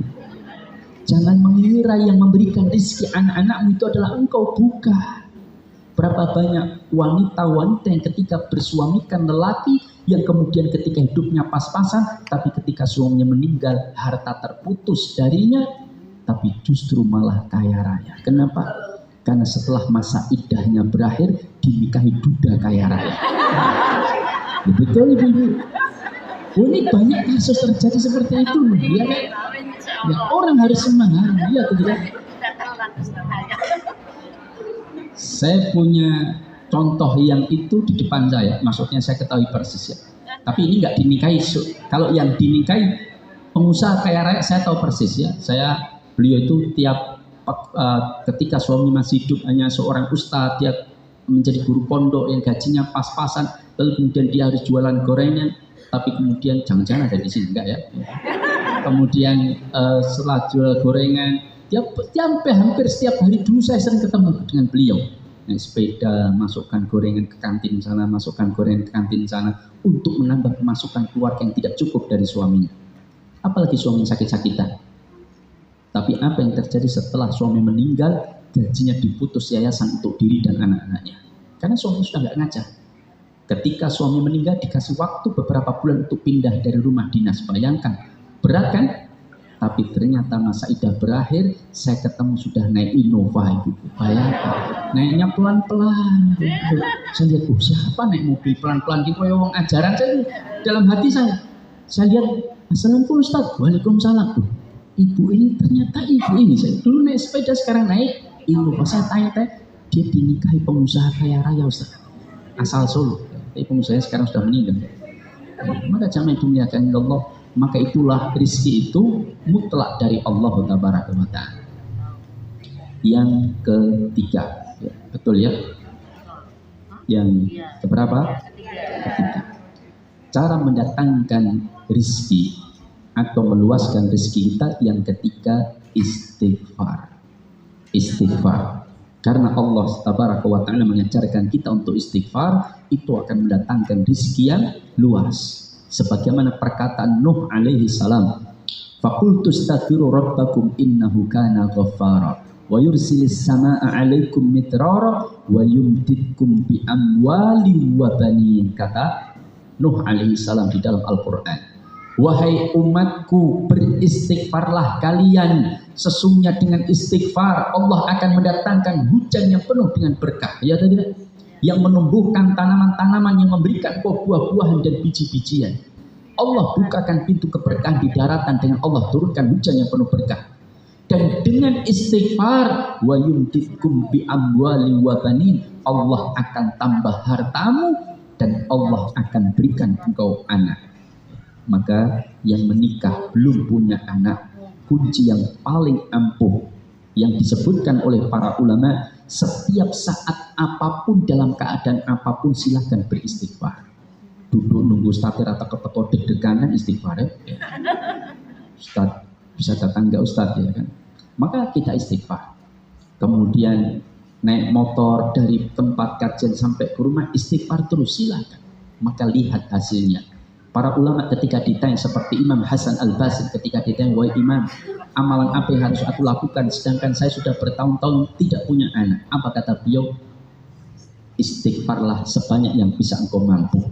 Jangan mengira yang memberikan rezeki anak-anakmu itu adalah engkau, bukan. Berapa banyak wanita-wanita yang ketika bersuamikan lelaki yang kemudian ketika hidupnya pas-pasan, tapi ketika suaminya meninggal harta terputus darinya, tapi justru malah kaya raya. Kenapa? Karena setelah masa iddahnya berakhir dinikahi duda kaya raya. Ya, betul Ibu. Ini banyak kasus terjadi seperti itu, ya kan? Ya, orang harus semangat, ya tidak. Saya punya contoh yang itu di depan saya, maksudnya saya ketahui persis ya. Tapi ini nggak dinikahi. Kalau yang dinikahi pengusaha kaya raya saya tahu persis ya. Beliau itu ketika suami masih hidup hanya seorang ustadz, dia menjadi guru pondok yang gajinya pas-pasan, lalu kemudian dia harus jualan gorengan, tapi kemudian jangan-jangan ada di sini enggak ya? Kemudian setelah jual gorengan, dia hampir setiap hari dulu saya sering ketemu dengan beliau. Naik sepeda, masukkan gorengan ke kantin sana, masukkan gorengan ke kantin sana, untuk menambah pemasukan keluarga yang tidak cukup dari suaminya. Apalagi suaminya sakit-sakitan. Tapi apa yang terjadi setelah suami meninggal, gajinya diputus yayasan untuk diri dan anak-anaknya. Karena suami sudah nggak ngajar. Ketika suami meninggal dikasih waktu beberapa bulan untuk pindah dari rumah dinas. Bayangkan, berat kan? Tapi ternyata masa idah berakhir, saya ketemu sudah naik Innova itu. Bayangkan, naiknya pelan-pelan. Saya lihat, siapa naik mobil pelan-pelan gitu, ya wong ajaran saya. Dalam hati saya lihat, Assalamualaikum Ustaz, Waalaikumsalam. Ibu ini ternyata ibu ini. Saya dulu naik sepeda, sekarang naik Innova. Saya tanya, dia dinikahi pengusaha kaya raya Ustaz, asal Solo. Tapi pengusahanya sekarang sudah meninggal. Maka jamaah itu memuliakan Allah. Maka itulah rezeki itu mutlak dari Allah Tabaraka wa Ta'ala. Yang ketiga, ya, betul ya? Yang keberapa? Ketiga. Cara mendatangkan rezeki atau meluaskan rezeki kita yang ketiga, istighfar. Istighfar. Karena Allah Tabaraka wa Ta'ala mengajarkan kita untuk istighfar, itu akan mendatangkan rezeki yang luas. Sebagaimana perkataan Nuh alaihi salam, faqultu astaghfiru rabbakum innahu kana ghaffara wa yursilis samaa'a 'alaikum midrara wa yumdidkum bi amwalin wa banin. Kata Nuh alaihi salam di dalam Al-Quran. Wahai umatku, beristighfarlah kalian. Sesungguhnya dengan istighfar Allah akan mendatangkan hujan yang penuh dengan berkah. Ya tidak? Yang menumbuhkan tanaman-tanaman yang memberikan buah-buahan dan biji-bijian. Allah bukakan pintu keberkahan di daratan dengan Allah turunkan hujan yang penuh berkah. Dan dengan istighfar wa yumditkum bi amwali wa banin, Allah akan tambah hartamu dan Allah akan berikan engkau anak. Maka yang menikah belum punya anak, kunci yang paling ampuh yang disebutkan oleh para ulama, setiap saat apapun dalam keadaan apapun silahkan beristighfar. Duduk nunggu Ustaz rata kepeto deg-deganan istighfar ya. Ustaz bisa datang nggak Ustaz ya kan? Maka kita istighfar. Kemudian naik motor dari tempat kajian sampai ke rumah istighfar terus silakan. Maka lihat hasilnya. Para ulama ketika ditanya seperti Imam Hasan Al-Basri ketika ditanya, wahai Imam, amalan apa yang harus aku lakukan sedangkan saya sudah bertahun-tahun tidak punya anak? Apa kata beliau? Istighfarlah sebanyak yang bisa engkau mampu.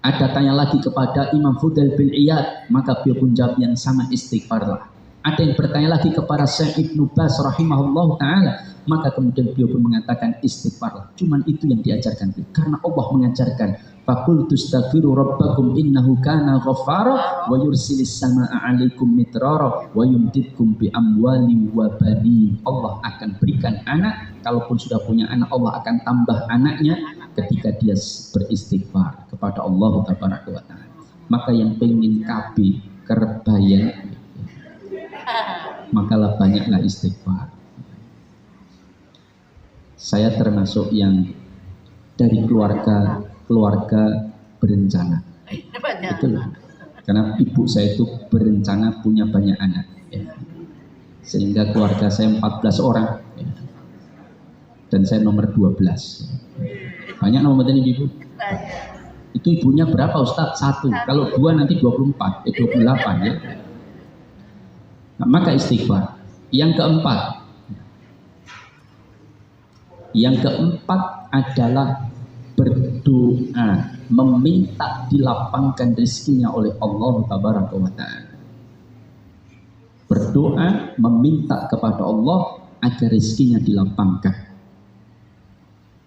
Ada tanya lagi kepada Imam Fudail bin Iyad, maka beliau pun jawab yang sama, istighfarlah. Ada yang bertanya lagi kepada Syekh Ibnu Baz rahimahullah ta'ala, maka kemudian beliau pun mengatakan istighfarlah. Cuman itu yang diajarkan beliau. Karena Allah mengajarkan, faqultu astaghfiru rabbakum innahu kana ghaffara wa yursilis samaa'a 'alaikum midrara wa yumditkum bi amwali wa banin. Allah akan berikan anak, kalaupun sudah punya anak Allah akan tambah anaknya ketika dia beristighfar kepada Allah tabaraka wa taala. Maka yang pengen KB kerebayan, makalah banyaklah istighfar. Saya termasuk yang dari keluarga berencana. Betul. Karena ibu saya itu berencana punya banyak anak. Ya. Sehingga keluarga saya 14 orang. Ya. Dan saya nomor 12. Banyak nomor ini ibu? Itu ibunya berapa Ustaz? 1. Kalau 2 nanti 24. 28 ya. Nah, maka istighfar. Yang keempat adalah berdoa, meminta dilapangkan rezekinya oleh Allah tabaraka wa ta'ala. Berdoa, meminta kepada Allah agar rezekinya dilapangkan.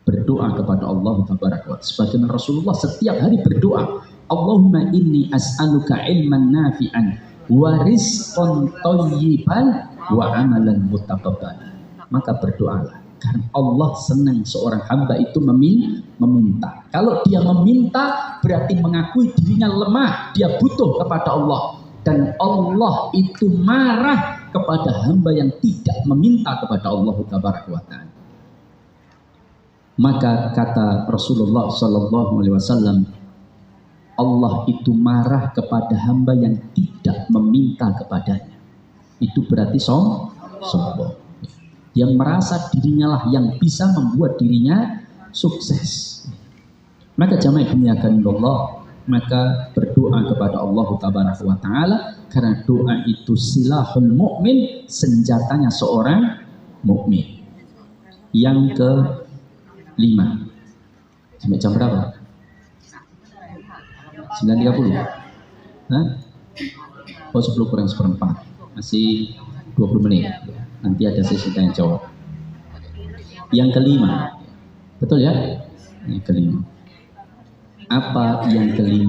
Berdoa kepada Allah tabaraka wa ta'ala. Sebagaimana Rasulullah setiap hari berdoa, Allahumma inni as'aluka ilman nafi'an wa rizqan thayyiban wa amalan mutababban. Maka berdoalah. Karena Allah senang seorang hamba itu meminta. Kalau dia meminta berarti mengakui dirinya lemah, dia butuh kepada Allah. Dan Allah itu marah kepada hamba yang tidak meminta kepada Allah tabaraka wa ta'ala. Maka kata Rasulullah sallallahu alaihi wasallam, Allah itu marah kepada hamba yang tidak meminta kepadanya. Itu berarti sombong. Yang merasa dirinya lah yang bisa membuat dirinya sukses. Maka jamaah dimuliakan Allah, maka berdoa kepada Allah tabaraka wa ta'ala, karena doa itu silahul mukmin, senjatanya seorang mukmin. Yang ke-5. Sampai jam berapa? 9.30. Hah? Oh, 10 kurang seperempat. Masih 20 menit. Nanti ada sesi tanya jawab. Yang ke-5, betul ya? Yang ke-5. Apa yang ke-5?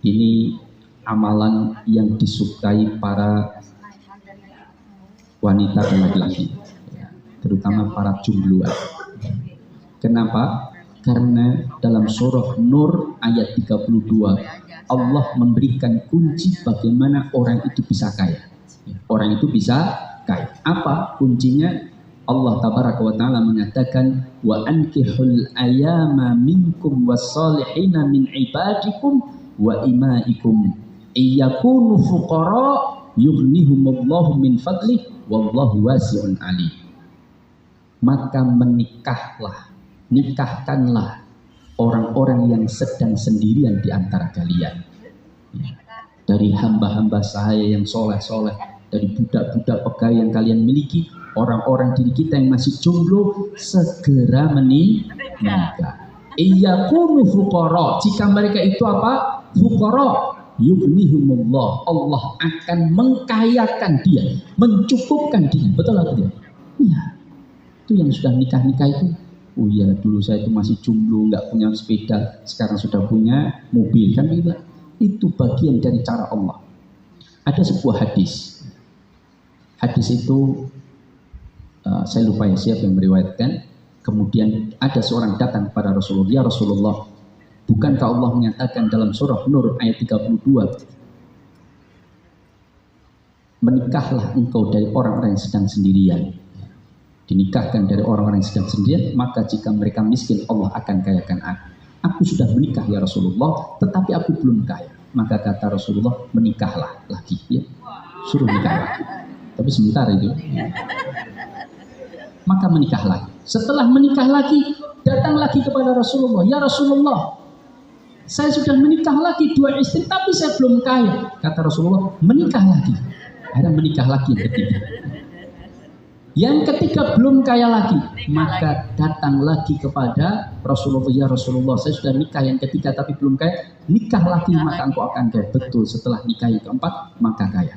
Ini amalan yang disukai para wanita dan laki-laki, terutama para jombloan. Kenapa? Karena dalam surah Nur ayat 32 Allah memberikan kunci bagaimana orang itu bisa kaya. Orang itu bisa kaya. Apa kuncinya? Allah tabaraka wa ta'ala mengatakan, wa ankihul ayama minkum wassalihina min ibadikum wa imaikum iyakunu fuqara yughnihumullahu min fadlih wallahu wasi'un alim. Maka nikahkanlah orang-orang yang sedang sendirian di antara kalian. Dari hamba-hamba sahaya yang soleh-soleh, dari budak-budak pegawai yang kalian miliki, orang-orang diri kita yang masih jomblo segera menikah. Iyakunu fuqara, jika mereka itu apa? Fuqara, yughnihumullah, Allah akan mengkayakan dia, mencukupkan dia. Betul atau tidak? Iya. Itu yang sudah nikah-nikah itu. Oh iya, dulu saya itu masih jomblo, nggak punya sepeda, sekarang sudah punya mobil, kan gitu. Itu bagian dari cara Allah. Ada sebuah hadis. Hadis itu saya lupa ya siapa yang meriwayatkan. Kemudian ada seorang datang kepada Rasulullah, ya Rasulullah, bukankah Allah menyatakan dalam surah Nur ayat 32, menikahlah engkau dari orang-orang yang sedang sendirian. Dinikahkan dari orang-orang yang sedang sendirian, maka jika mereka miskin Allah akan kayakan aku. Aku sudah menikah ya Rasulullah, tetapi aku belum kaya. Maka kata Rasulullah, menikahlah lagi, ya. Suruh nikah lagi. Tapi sebentar itu. Maka menikah lagi. Setelah menikah lagi, datang lagi kepada Rasulullah, ya Rasulullah, saya sudah menikah lagi 2 istri, tapi saya belum kaya. Kata Rasulullah, menikah lagi. Akhirnya menikah lagi yang ketiga. Yang ketiga belum kaya lagi, maka datang lagi kepada Rasulullah, ya Rasulullah, saya sudah nikah yang ketiga tapi belum kaya, nikah lagi maka engkau akan kaya. Betul, setelah nikah yang keempat maka kaya.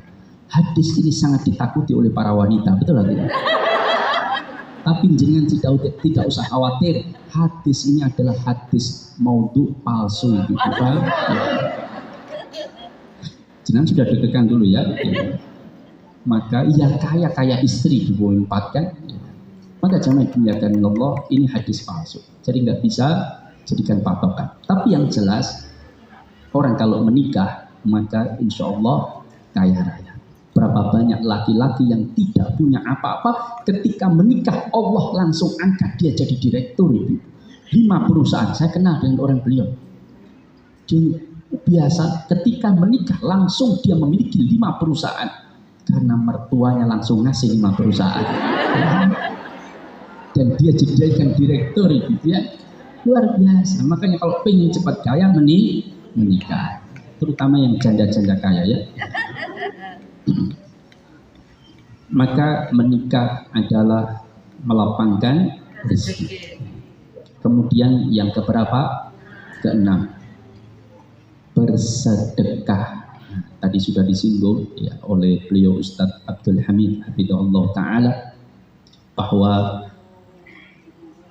Hadis ini sangat ditakuti oleh para wanita, betul atau tidak? Tapi jangan tidak usah khawatir, hadis ini adalah hadis maudhu, palsu itu. Jangan sudah deg-degan dulu ya. Maka yang kaya istri di bawah 4 kan, maka jangan dimuliakan Allah, ini hadis palsu, jadi nggak bisa jadikan patokan. Tapi yang jelas orang kalau menikah maka insya Allah kaya raya. Berapa banyak laki-laki yang tidak punya apa-apa, ketika menikah Allah langsung angkat dia jadi direktur itu 5 perusahaan. Saya kenal dengan orang beliau, dia biasa ketika menikah langsung dia memiliki 5 perusahaan karena mertuanya langsung ngasih 5 perusahaan dan dia jadikan direktur itu ya, luar biasa. Makanya kalau pengen cepat kaya menikah, terutama yang janda-janda kaya ya. Maka menikah adalah melapangkan rezeki. Kemudian yang keberapa? Keenam, bersedekah. Tadi sudah disinggung ya oleh beliau Ustadz Abdul Hamid hafizahullah taala bahwa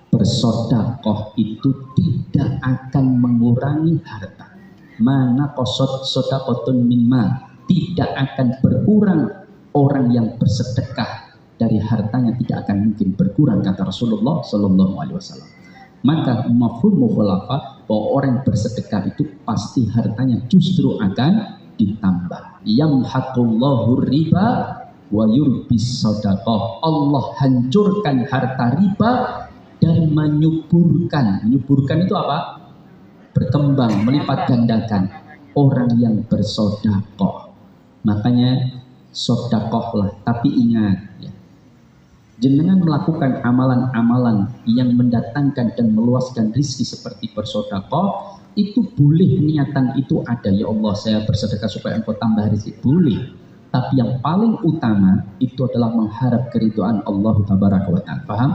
bersedekah itu tidak akan mengurangi harta. Mana qasad sedekatun min mal, tidak akan berkurang. Orang yang bersedekah dari hartanya tidak akan mungkin berkurang, kata Rasulullah Sallallahu Alaihi Wasallam. Maka mafhum mukhalafa bahwa orang yang bersedekah itu pasti hartanya justru akan ditambah. Yamhaqullahu riba wa yurbis shadaqah. Allah hancurkan harta riba dan menyuburkan. Menyuburkan itu apa? Berkembang, melipat gandakan orang yang bersedekah. Makanya sedekahlah, tapi ingat ya, jenengan melakukan amalan-amalan yang mendatangkan dan meluaskan rezeki seperti bersedekah, itu boleh niatan itu ada, ya Allah saya bersedekah supaya engkau tambah rezeki, boleh. Tapi yang paling utama itu adalah mengharap keridhaan Allah tabaraka wa ta'ala. Paham?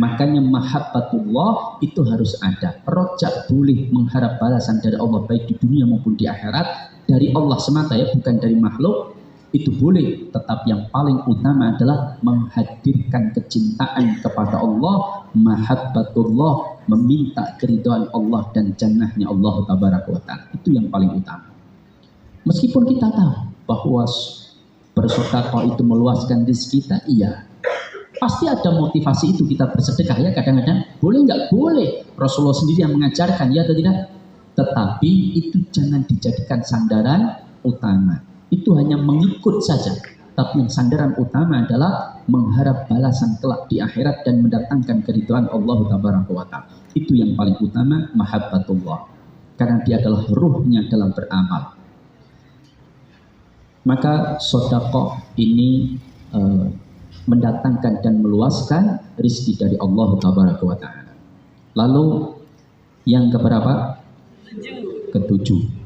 Makanya mahabbatullah itu harus ada. Rojak boleh mengharap balasan dari Allah baik di dunia maupun di akhirat, dari Allah semata ya, bukan dari makhluk. Itu boleh, tetapi yang paling utama adalah menghadirkan kecintaan kepada Allah, mahabbatullah, meminta keridhaan Allah dan jannahnya Allah tabaraka wa ta'ala. Itu yang paling utama. Meskipun kita tahu bahwa bersedekah itu meluaskan rezeki kita, iya, pasti ada motivasi itu kita bersedekah ya kadang-kadang. Boleh nggak? Boleh. Rasulullah sendiri yang mengajarkan, ya atau tidak? Tetapi itu jangan dijadikan sandaran utama. Itu hanya mengikut saja. Tapi yang sandaran utama adalah mengharap balasan kelak di akhirat dan mendatangkan keridhaan Allah tabaraka wa ta'ala. Itu yang paling utama, mahabbatullah. Karena dia adalah ruhnya dalam beramal. Maka sedekah ini mendatangkan dan meluaskan rezeki dari Allah tabaraka wa ta'ala. Lalu yang keberapa? Ketujuh.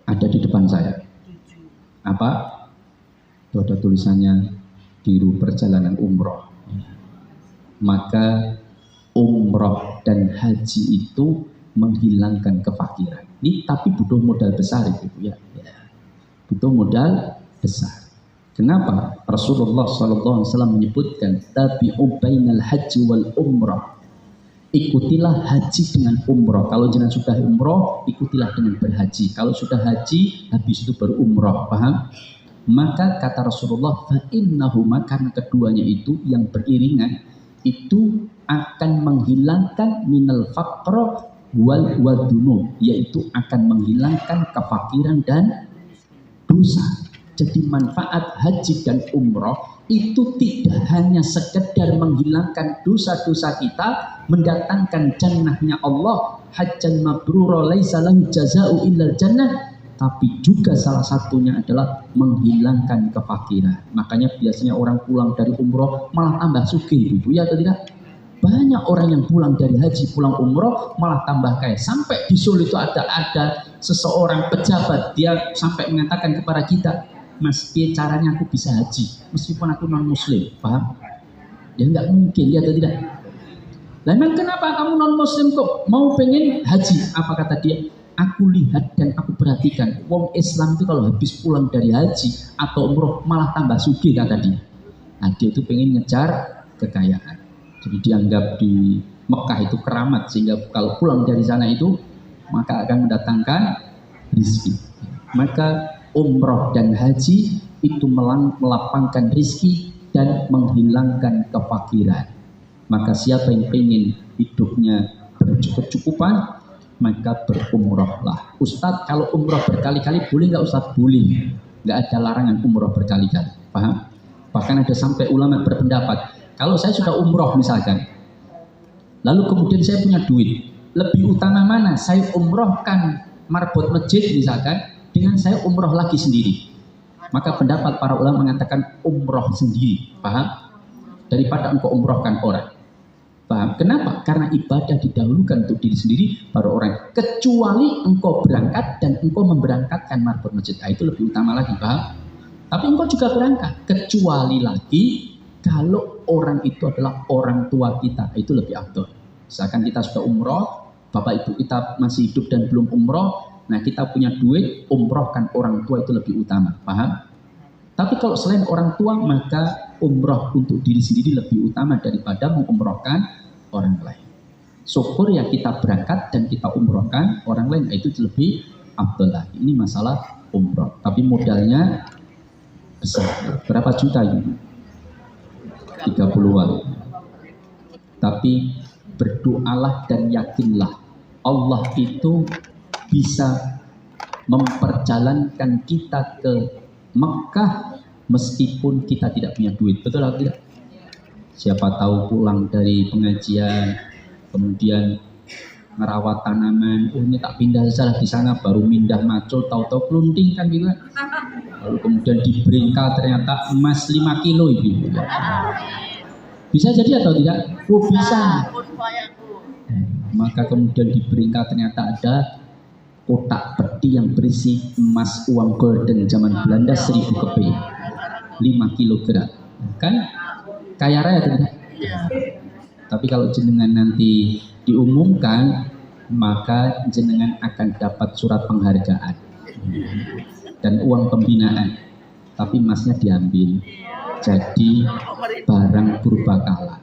Ada di depan saya. Apa? Itu ada tulisannya biru perjalanan umroh. Maka umroh dan haji itu menghilangkan kefakiran. Ini tapi butuh modal besar itu ya. Butuh modal besar. Kenapa? Rasulullah SAW menyebutkan tabi'u bainal haji wal umrah. Ikutilah haji dengan umrah. Kalau jangan sudah umrah, ikutilah dengan berhaji. Kalau sudah haji, habis itu baru umrah. Paham? Maka kata Rasulullah, fa'innahuma, karena keduanya itu yang beriringan, itu akan menghilangkan minal faqra wal wadunu, yaitu akan menghilangkan kefakiran dan dosa. Jadi manfaat haji dan umrah itu tidak hanya sekedar menghilangkan dosa-dosa kita, mendatangkan jannahnya Allah, hajjan mabrura laisa lahu jazaa'u illal jannah, tapi juga salah satunya adalah menghilangkan kefakiran. Makanya biasanya orang pulang dari umrah malah tambah sugih, Ibu, ya atau tidak? Banyak orang yang pulang dari haji, pulang umrah malah tambah kaya. Sampai di Solo itu ada seseorang pejabat, dia sampai mengatakan kepada kita, Mas, caranya aku bisa haji meskipun aku non muslim, paham? Ya nggak mungkin, ya atau tidak? Lah emang kenapa kamu non muslim kok mau pengen haji? Apa kata dia? Aku lihat dan aku perhatikan, wong Islam itu kalau habis pulang dari haji atau umroh malah tambah sugih, kata dia. Nah, dia itu pengen ngejar kekayaan. Jadi dianggap di Mekah itu keramat, sehingga kalau pulang dari sana itu maka akan mendatangkan rizki. Maka umroh dan haji itu melapangkan rizki dan menghilangkan kefakiran. Maka siapa yang ingin hidupnya bercukup-cukupan, maka berumrohlah. Ustadz, kalau umroh berkali-kali boleh nggak Ustadz? Boleh. Nggak ada larangan umroh berkali-kali. Paham? Bahkan ada sampai ulama berpendapat, kalau saya sudah umroh misalkan, lalu kemudian saya punya duit, lebih utama mana? Saya umrohkan marbot masjid misalkan, dengan saya umroh lagi sendiri. Maka pendapat para ulama mengatakan umroh sendiri, paham? Daripada engkau umrohkan orang. Paham? Kenapa? Karena ibadah didahulukan untuk diri sendiri, baru orang. Kecuali engkau berangkat dan engkau memberangkatkan marbot masjid, itu lebih utama lagi, paham? Tapi engkau juga berangkat. Kecuali lagi kalau orang itu adalah orang tua kita, itu lebih afdol. Misalkan kita sudah umroh, bapak ibu kita masih hidup dan belum umroh, nah kita punya duit, umrohkan orang tua itu lebih utama, paham? Tapi kalau selain orang tua, maka umroh untuk diri sendiri lebih utama daripada mengumrohkan orang lain. Syukur ya kita berangkat dan kita umrohkan orang lain, itu lebih afdal lagi. Ini masalah umroh. Tapi modalnya besar. Berapa juta ini? 30-an. Tapi berdoalah dan yakinlah, Allah itu bisa memperjalankan kita ke Mekah meskipun kita tidak punya duit. Betul atau tidak? Siapa tahu pulang dari pengajian kemudian merawat tanaman, oh ini tak pindah saja di sana, baru mindah macul, tahu-tahu kelunting kan gitu. Lalu kemudian dibringkal ternyata emas 5 kilo itu. Bisa jadi atau tidak? Oh bisa. Maka kemudian dibringkal ternyata ada kotak peti yang berisi emas uang golden zaman Belanda 1000 keping, 5 kilogram. Kan kaya raya tidak? Tapi kalau jenengan nanti diumumkan, maka jenengan akan dapat surat penghargaan dan uang pembinaan. Tapi emasnya diambil jadi barang purbakala.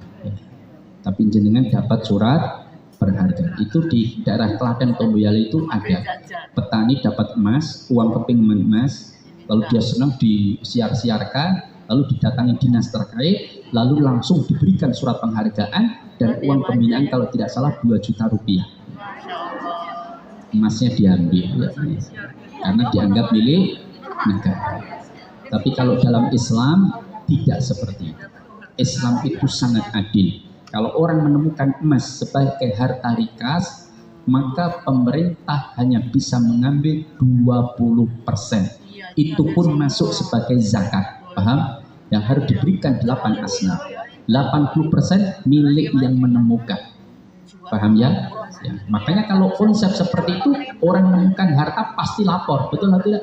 Tapi jenengan dapat surat penghargaan. Itu di daerah Klaten Tomboyali itu ada petani dapat emas, uang keping emas, lalu dia senang disiar-siarkan, lalu didatangi dinas terkait, lalu langsung diberikan surat penghargaan dan uang pembinaan kalau tidak salah 2 juta rupiah. Emasnya diambil ya, karena dianggap milik negara. Tapi kalau dalam Islam tidak seperti itu. Islam itu sangat adil. Kalau orang menemukan emas sebagai harta rikas, maka pemerintah hanya bisa mengambil 20%. Itu pun masuk sebagai zakat. Paham? Yang harus diberikan 8 asnaf. 80% milik yang menemukan. Paham ya? Ya? Makanya kalau konsep seperti itu, orang menemukan harta pasti lapor. Betul atau tidak?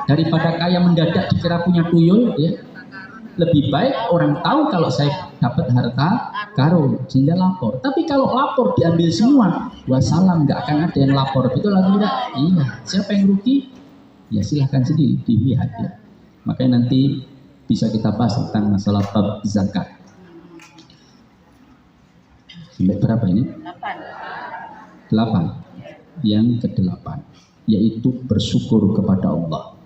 Daripada kaya mendadak dikira punya tuyul, ya. Lebih baik orang tahu kalau saya dapat harta karun sehingga lapor. Tapi kalau lapor diambil semua, wassalam, nggak akan ada yang lapor. Betul atau tidak? Iya. Siapa yang rugi? Ya silahkan sendiri dilihat ya. Makanya nanti bisa kita bahas tentang masalah bab zakat. Sampai berapa ini? 8. Yang ke-8 yaitu bersyukur kepada Allah.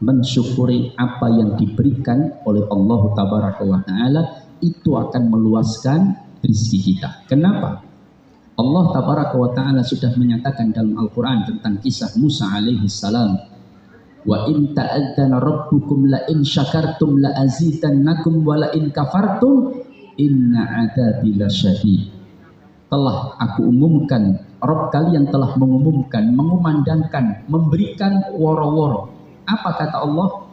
Mensyukuri apa yang diberikan oleh Allah Tabaraka wa Ta'ala itu akan meluaskan rezeki kita. Kenapa? Allah Tabaraka wa Ta'ala sudah menyatakan dalam Al-Quran tentang kisah Musa alaihi salam. Wa in ta'adzana rabbukum la in syakartum la azidannakum wa la in kafartum inna adzabi lasyadid. Telah aku umumkan, Rabb kalian telah mengumumkan, mengumandangkan, memberikan woro-woro. Apa kata Allah?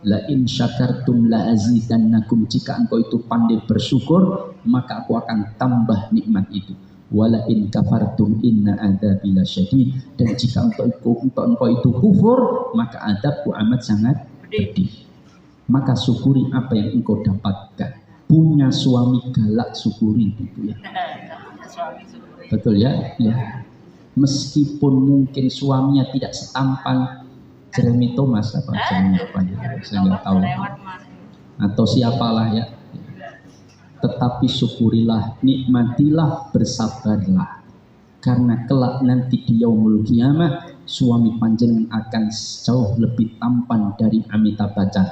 La in syakartum la azidannakum. Jika engkau itu pandai bersyukur, maka aku akan tambah nikmat itu. Wala in kafartum inna adzabi lasyadid. Dan jika engkau itu kufur, maka adabku amat sangat pedih. Maka syukuri apa yang engkau dapatkan. Punya suami galak, syukuri itu ya. Betul ya? Ya. Meskipun mungkin suaminya tidak setampan Jeremy Thomas apa ya? Saya nggak tahu. Atau siapalah ya. Tetapi syukurilah, nikmatilah, bersabarlah. Karena kelak nanti di yaumul qiyamah suami panjenengan akan jauh lebih tampan dari Amitabh Bachchan.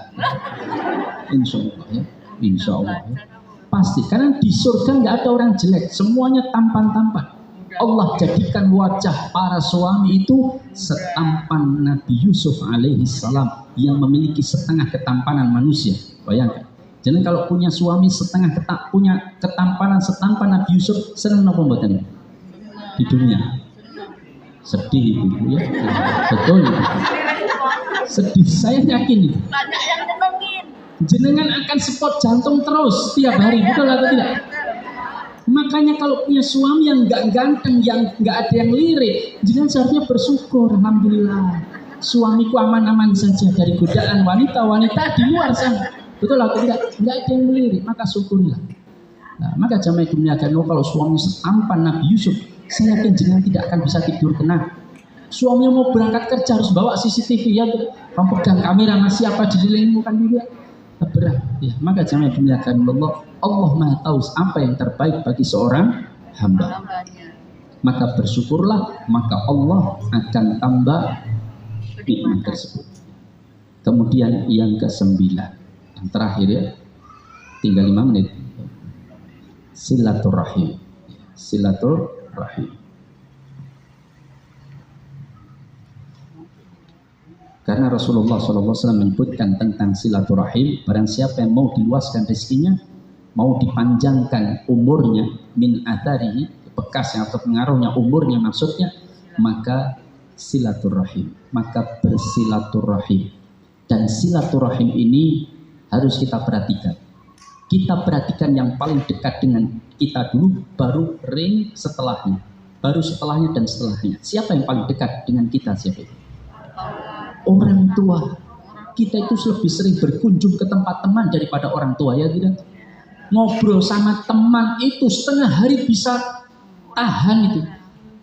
Insya Allah ya. Insya Allah ya. Pasti, karena di surga nggak ada orang jelek, semuanya tampan-tampan. Allah jadikan wajah para suami itu setampan Nabi Yusuf alaihi salam yang memiliki setengah ketampanan manusia. Bayangkan. Jadi kalau punya suami punya ketampanan setampan Nabi Yusuf, senang apa mboten? Di dunia. Sedih itu ya. Betul. Sedih, saya yakin itu. Banyak yang nyenengin. Jenengan akan spot jantung terus tiap hari, betul atau tidak? Makanya kalau punya suami yang nggak ganteng, yang nggak ada yang lirik, jenengan seharusnya bersyukur. Alhamdulillah, suamiku aman-aman saja dari godaan wanita-wanita di luar sana. Betul atau tidak? Nggak ada yang melirik, maka syukurlah. Nah, maka jamaah dimuliakan, kalau suami setampan Nabi Yusuf, saya yakin jenengan tidak akan bisa tidur tenang. Suaminya mau berangkat kerja harus bawa CCTV ya, pegang kamera masih apa dililingi kan juga. Berat ya, maka jangan dimuliakan Allah Maha tahu apa yang terbaik bagi seorang hamba. Maka bersyukurlah, maka Allah akan tambah nikmat tersebut. Kemudian yang ke-9, yang terakhir ya, tinggal 5 menit. Silaturahim. Silaturahim. Karena Rasulullah SAW menyebutkan tentang silaturahim, barang siapa yang mau diluaskan rezekinya, mau dipanjangkan umurnya, min atharihi, bekasnya atau pengaruhnya umurnya maksudnya, maka silaturahim, maka bersilaturahim. Dan silaturahim ini harus kita perhatikan. Kita perhatikan yang paling dekat dengan kita dulu, baru ring setelahnya, baru setelahnya dan setelahnya. Siapa yang paling dekat dengan kita? Siapa itu? Orang tua. Kita itu lebih sering berkunjung ke tempat teman daripada orang tua, ya tidak? Ngobrol sama teman itu setengah hari bisa tahan itu.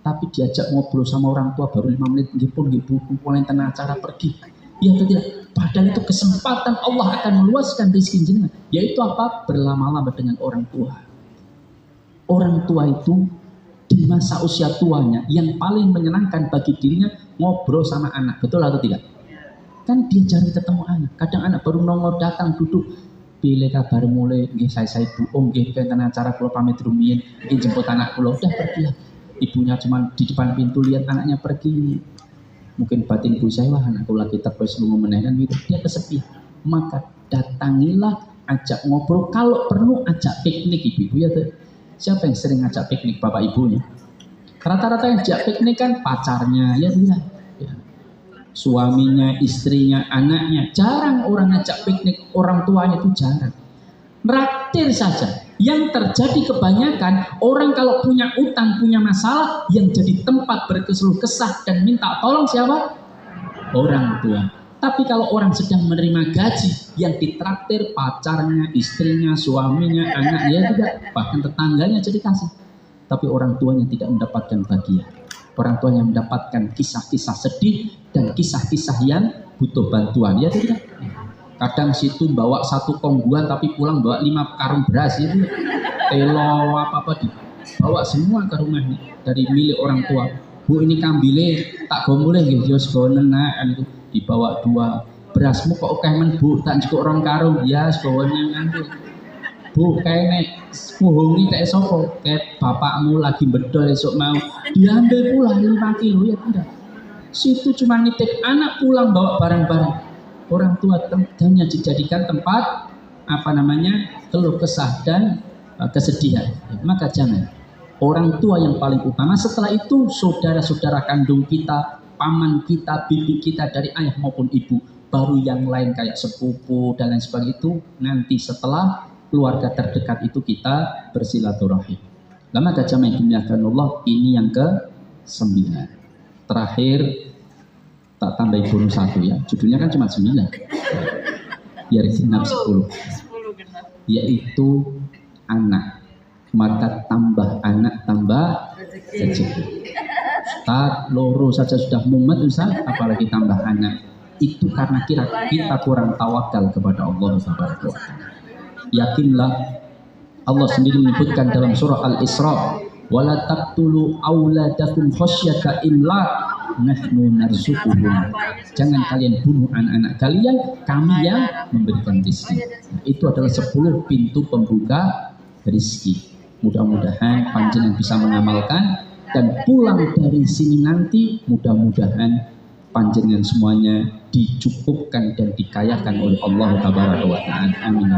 Tapi diajak ngobrol sama orang tua baru 5 menit, ngipun kumpulan tengah acara pergi. Ya atau tidak? Padahal itu kesempatan Allah akan meluaskan rezeki jenengan. Yaitu apa? Berlama-lama dengan orang tua. Orang tua itu di masa usia tuanya yang paling menyenangkan bagi dirinya ngobrol sama anak. Betul atau tidak? Kan dia cari ketemu anak. Kadang anak baru nongol datang duduk. Pilih kabar mulai, nggih saya Bu, nggih kenten acara kula pamit rumiyin, nggih jemput anak kula, udah pergi lah. Ibunya cuma di depan pintu lihat anaknya pergi. Mungkin batin ibu saya, wah anakku lagi tepes lunga menehan gitu. Dia kesepian. Maka datangilah, ajak ngobrol, kalau perlu ajak piknik ibu ya. Siapa yang sering ngajak piknik bapak ibunya? Rata-rata yang ajak piknik kan pacarnya, ya tidak. Ya. Suaminya, istrinya, anaknya. Jarang orang ngajak piknik, orang tuanya itu jarang. Traktir saja. Yang terjadi kebanyakan orang kalau punya utang, punya masalah, yang jadi tempat berkeluh kesah dan minta tolong siapa? Orang tua. Tapi kalau orang sedang menerima gaji yang ditraktir pacarnya, istrinya, suaminya, anaknya tidak, bahkan tetangganya jadi kasih. Tapi orang tuanya tidak mendapatkan bagian. Orang tuanya mendapatkan kisah-kisah sedih dan kisah-kisah yang butuh bantuan. Ya tidak. Kadang situ bawa 1 kongguan tapi pulang bawa 5 karung beras itu. Telo apa-apa dibawa semua ke rumahnya dari milik orang tua. Bu ini kambile tak gomboleh nggih yo segonen itu. Dibawa 2 berasmu kok akeh men Bu tak cukup 2 karung ya segonen nanti Bu kene muhungi kayak sapa kayak bapakmu lagi bedol esok mau diambil pula 5 kilo ya tidak situ cuma nitip anak pulang bawa barang-barang orang tua hanya dijadikan tempat keluh kesah dan kesedihan maka jangan orang tua yang paling utama setelah itu saudara-saudara kandung kita paman kita, bibi kita dari ayah maupun ibu, baru yang lain kayak sepupu dan lain sebagainya itu nanti setelah keluarga terdekat itu kita bersilaturahim. Lama jamaah yang dimuliakan Allah ini yang ke-9. Terakhir tak tambahin bonus 1 ya. Judulnya kan cuma 9. Biar genap 10. Yaitu anak. Maka tambah anak tambah rezeki. Ustaz, loro saja sudah mumet Ustaz, apalagi tambah anak. Itu karena kita kurang tawakal kepada Allah Subhanahu wa taala. Yakinlah Allah sendiri menyebutkan dalam surah Al-Isra, "Wala taqtulu auladakum khasyata imlaq, nahnu narzuquhum." Jangan kalian bunuh anak-anak kalian, kami yang memberikan rezeki. Itu adalah 10 pintu pembuka rezeki. Mudah-mudahan panjenengan bisa mengamalkan dan pulang dari sini nanti mudah-mudahan panjenengan semuanya dicukupkan dan dikayakan oleh Allah Tabaraka wa Ta'ala. Amin.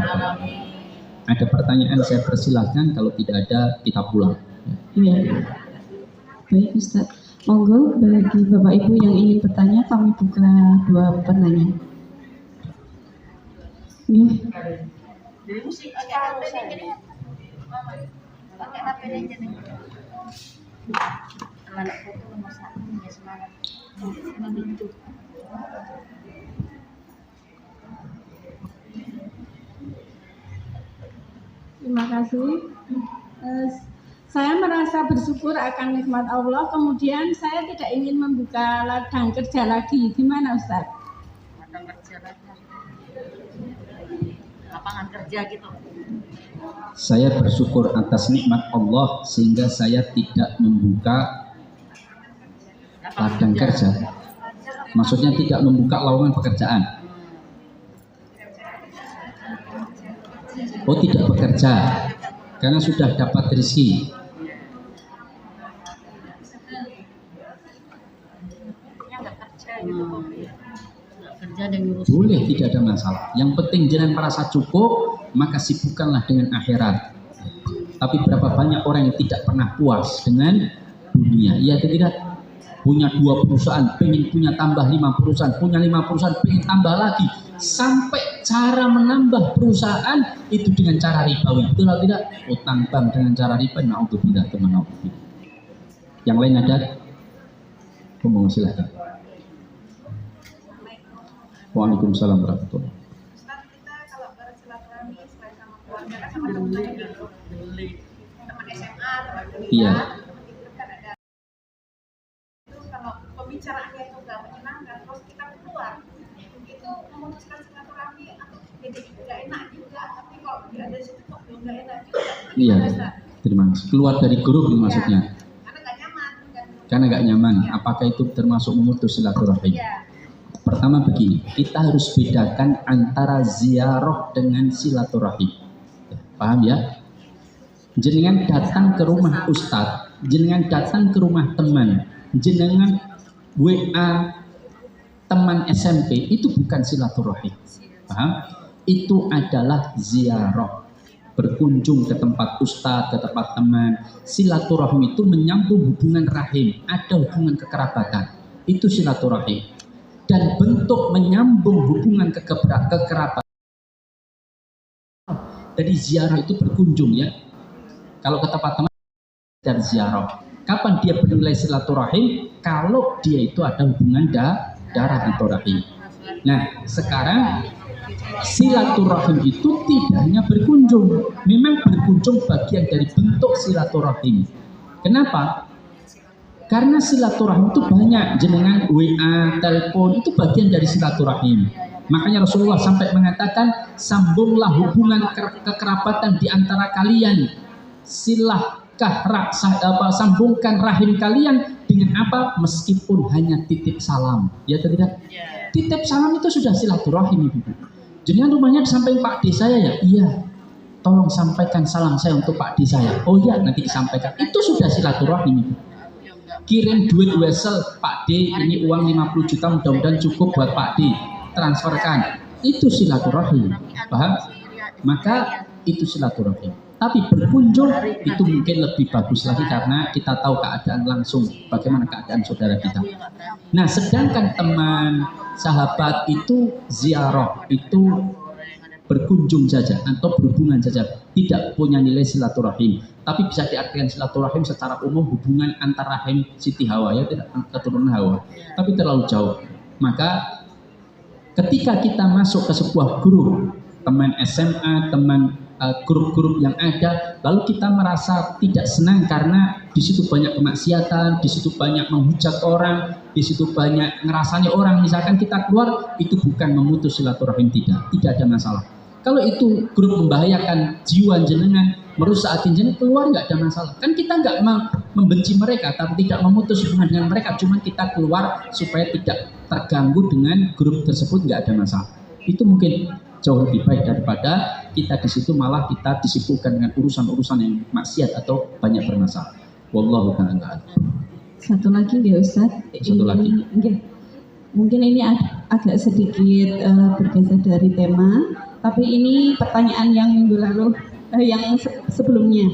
Ada pertanyaan saya persilahkan, kalau tidak ada kita pulang. Iya. Baik Ustaz. Monggo bagi Bapak Ibu yang ingin bertanya kami buka 2 penanya. Iya. Terima kasih. Saya merasa bersyukur akan nikmat Allah. Kemudian saya tidak ingin membuka ladang kerja lagi. Gimana Ustaz? Ladang kerja lagi. Lapangan kerja gitu. Saya bersyukur atas nikmat Allah sehingga saya tidak membuka ladang kerja. Maksudnya tidak membuka lowongan pekerjaan. Oh, tidak bekerja karena sudah dapat rezeki. Boleh, tidak ada masalah. Yang penting jangan merasa cukup, maka sibukkanlah dengan akhirat. Tapi berapa banyak orang yang tidak pernah puas dengan dunia? Ya tidak. Punya 2 perusahaan, pengen punya tambah 5 perusahaan, punya 5 perusahaan, pengen tambah lagi. Sampai cara menambah perusahaan itu dengan cara ribawi. Betul atau tidak? Utang bank dengan cara riba, naudzubillah teman-teman. Yang lain ada? Ngomong silahkan. Waalaikumsalam warahmatullahi wabarakatuh. Ustaz, kita kalau bersilaturahmi selain sama keluarga kan sama teman-teman gitu. Teman SMA, teman kuliah. Iya. Kan ada. Itu kalau pembicaraannya itu nggak menyenangkan, terus kita keluar, itu memutuskan silaturahmi atau jadi nggak enak juga. Tapi kalau ada situ kok belum nggak enak juga. Iya. Terima kasih. Keluar dari grup ini maksudnya. Karena nggak nyaman. Karena nggak nyaman. Apakah itu termasuk memutus silaturahmi? Iya. Pertama begini, kita harus bedakan antara ziarah dengan silaturahim. Paham ya? Jenengan datang ke rumah ustadz, jenengan datang ke rumah teman, jenengan WA teman SMP, itu bukan silaturahim. Paham? Itu adalah ziarah. Berkunjung ke tempat ustadz, ke tempat teman. Silaturahim itu menyambung hubungan rahim, ada hubungan kekerabatan. Itu silaturahim. Dan bentuk menyambung hubungan kekerabat. Jadi ziarah itu berkunjung ya. Kalau ke tempat teman dan ziarah. Kapan dia bernilai silaturahim? Kalau dia itu ada hubungan darah atau rahim. Nah, sekarang silaturahim itu tidak hanya berkunjung, memang berkunjung bagian dari bentuk silaturahim. Kenapa? Karena silaturahim itu banyak, jenengan WA, telepon itu bagian dari silaturahim. Makanya Rasulullah sampai mengatakan, sambunglah hubungan kekerabatan di antara kalian. Sambungkan rahim kalian dengan apa? Meskipun hanya titip salam. Ya atau tidak? Titip salam itu sudah silaturahim, Ibu. Jenengan rumahnya sampaikan Pak D saya ya? Iya. Tolong sampaikan salam saya untuk Pak D saya. Oh iya, nanti disampaikan. Itu sudah silaturahim, Ibu. Kirim duit wesel, Pak D ini uang 50 juta mudah-mudahan cukup buat Pak D, transferkan. Itu silaturahim, paham? Maka itu silaturahim. Tapi berkunjung itu mungkin lebih bagus lagi karena kita tahu keadaan langsung, bagaimana keadaan saudara kita. Nah, sedangkan teman, sahabat itu ziarah, itu berkunjung saja atau berhubungan saja, tidak punya nilai silaturahim. Tapi bisa diartikan silaturahim secara umum hubungan antara rahim Siti Hawa, ya tidak, keturunan Hawa, tapi terlalu jauh. Maka ketika kita masuk ke sebuah grup teman SMA, teman grup-grup yang ada, lalu kita merasa tidak senang karena di situ banyak kemaksiatan, di situ banyak menghujat orang, di situ banyak ngerasanya orang, misalkan kita keluar, itu bukan memutus silaturahim, tidak ada masalah. Kalau itu grup membahayakan jiwa jenengan, merusak hati jenengan, keluar nggak ada masalah. Kan kita nggak membenci mereka, tapi tidak memutus hubungan dengan mereka, cuma kita keluar supaya tidak terganggu dengan grup tersebut, nggak ada masalah. Itu mungkin jauh lebih baik daripada kita di situ malah kita disibukkan dengan urusan-urusan yang maksiat atau banyak bermasalah. Wallahu ta'ala. Satu lagi ya Ustaz. Satu lagi. Mungkin ini agak sedikit bergeser dari tema, tapi ini pertanyaan yang minggu lalu, yang sebelumnya.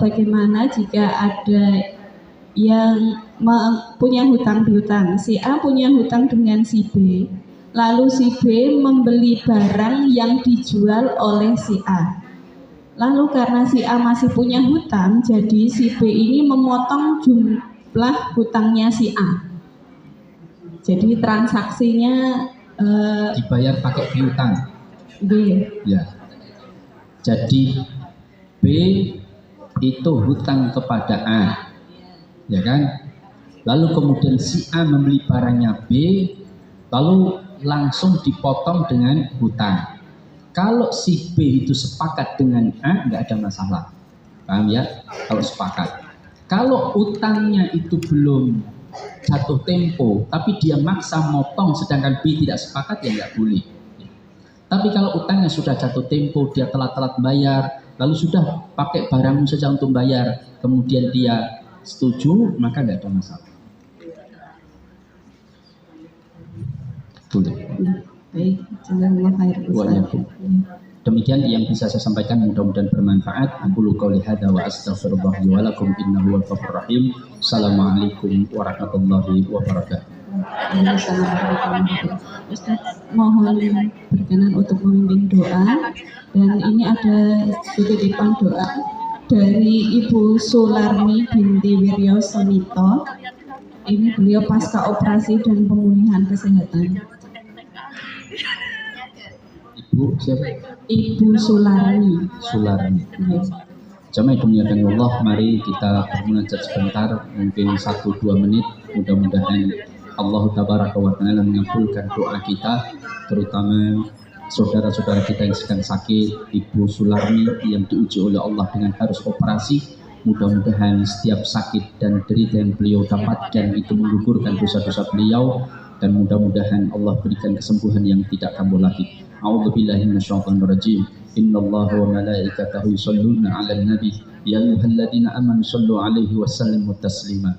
Bagaimana jika ada yang punya hutang piutang, si A punya hutang dengan si B, lalu si B membeli barang yang dijual oleh si A. Lalu karena si A masih punya hutang, jadi si B ini memotong jumlah hutangnya si A. Jadi transaksinya dibayar pakai piutang. B. Ya. Jadi B itu hutang kepada A, ya kan? Lalu kemudian si A membeli barangnya B, lalu langsung dipotong dengan hutang. Kalau si B itu sepakat dengan A, nggak ada masalah, paham ya? Kalau sepakat. Kalau utangnya itu belum jatuh tempo, tapi dia maksa motong, sedangkan B tidak sepakat, ya nggak boleh. Tapi kalau utangnya sudah jatuh tempo, dia telat-telat bayar, lalu sudah pakai barangmu saja untuk bayar, kemudian dia setuju, maka nggak ada masalah. Baik, jazakallahu khair Ustaz. Demikian yang bisa saya sampaikan, mudah-mudahan bermanfaat. Aku qouli hadza wa astaghfirullah li wa lakum innahu huwal ghafurur rahim. Assalamualaikum warahmatullahi wabarakatuh. Ustaz, mohon berkenan untuk memimpin doa, dan ini ada titipan doa dari Ibu Sularmi binti Wiryo Semito. Ini beliau pasca operasi dan pemulihan kesehatan. Ibu siapa? Ibu Sularmi. Sularmi. Jamaah dimuliakan Allah, mari kita bermunajat sebentar, mungkin 1-2 menit. Mudah-mudahan Allah Tabaraka wa Ta'ala mengabulkan doa kita, terutama saudara-saudara kita yang sedang sakit, Ibu Sularmi yang diuji oleh Allah dengan harus operasi. Mudah-mudahan setiap sakit dan derita yang beliau dapatkan itu menggugurkan dosa-dosa beliau, dan mudah-mudahan Allah berikan kesembuhan yang tidak kambuh lagi. A'udzubillahi minasyaitonir rajim. Innallaha wa malaikatahu yusholluna 'alan nabi ya ayyuhalladzina amanu shallu 'alaihi wa sallimu taslima.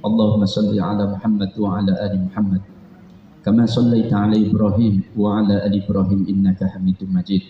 Allahumma shalli 'ala Muhammad wa 'ala ali Muhammad kama shallaita 'ala Ibrahim wa 'ala ali Ibrahim innaka Hamidum Majid.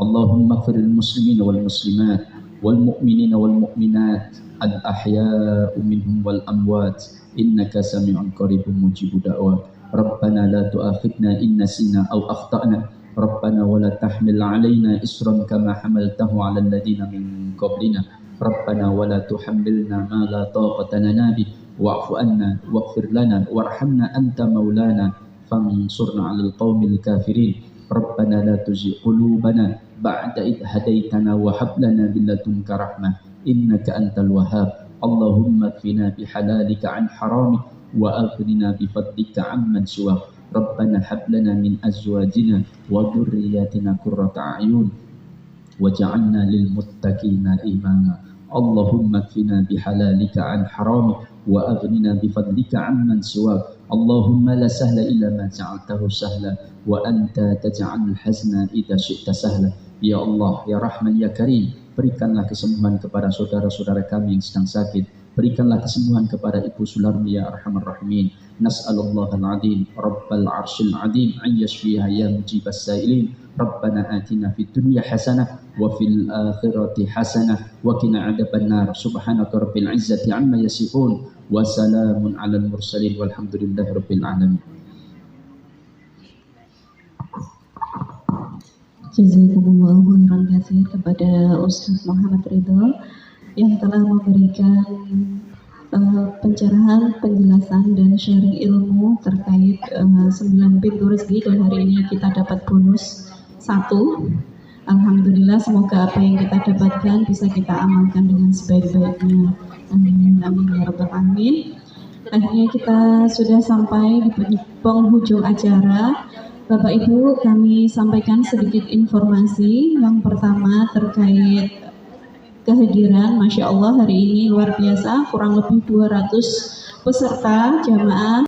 Allahumma ighfir lil muslimina wal muslimat wal mu'minina wal mu'minat al ahya'u minhum wal amwat innaka sami'un qaribun mujibud da'wat. Rabbana la tu'akhidna in nasina aw akhtana. Rabbana wa la tahmil 'alaina isran kama hamaltahu 'alal ladzina min qablina. Rabbana wa la tuhammilna ma la taqata lana bih wa'fu 'anna waghfir lana warhamna anta maulana فانصرنا على القوم الكافرين ربنا لا تزغ قلوبنا بعد إذ هديتنا وهب لنا من لدنك رحمة إنك أنت الوهاب اللهم اكفنا بحلالك عن حرامك وأغننا بفضلك عمن سواك ربنا هب لنا من أزواجنا وذرياتنا قرة أعين وجعلنا للمتقين إماما اللهم اكفنا بحلالك عن حرامك وأغننا بفضلك عمن سواك اللهم لا سهل إلا ما جعلته سهلا وأنت تجعل الحزن إذا شئت سهلا Ya Allah, Ya Rahman, Ya Karim, berikanlah kesembuhan kepada saudara-saudara kami yang sedang sakit. Berikanlah kesembuhan kepada Ibu Sularmi, Ya Arhamar Rahimin. Nas'alullahal azim, Rabbal arsyil azim, an yashfiha ya mujibas sailin. Rabbana atina fid dunya hasanah wa fil akhirati hasanah wa qina adzabannar. Subhanaka rabbil izzati amma yasifun wa salamun alal mursalin walhamdulillahi rabbil alamin. Jazakumullahu khairan katsir kepada Ustaz Muhammad Ridho yang telah memberikan pencerahan, penjelasan dan sharing ilmu terkait 9 pintu rezeki, dan hari ini kita dapat bonus 1. Alhamdulillah, semoga apa yang kita dapatkan bisa kita amalkan dengan sebaik-baiknya. Amin amin ya rabbal alamin. Akhirnya kita sudah sampai di penghujung acara. Bapak Ibu, kami sampaikan sedikit informasi. Yang pertama terkait kehadiran, Masya Allah hari ini luar biasa, kurang lebih 200 peserta jamaah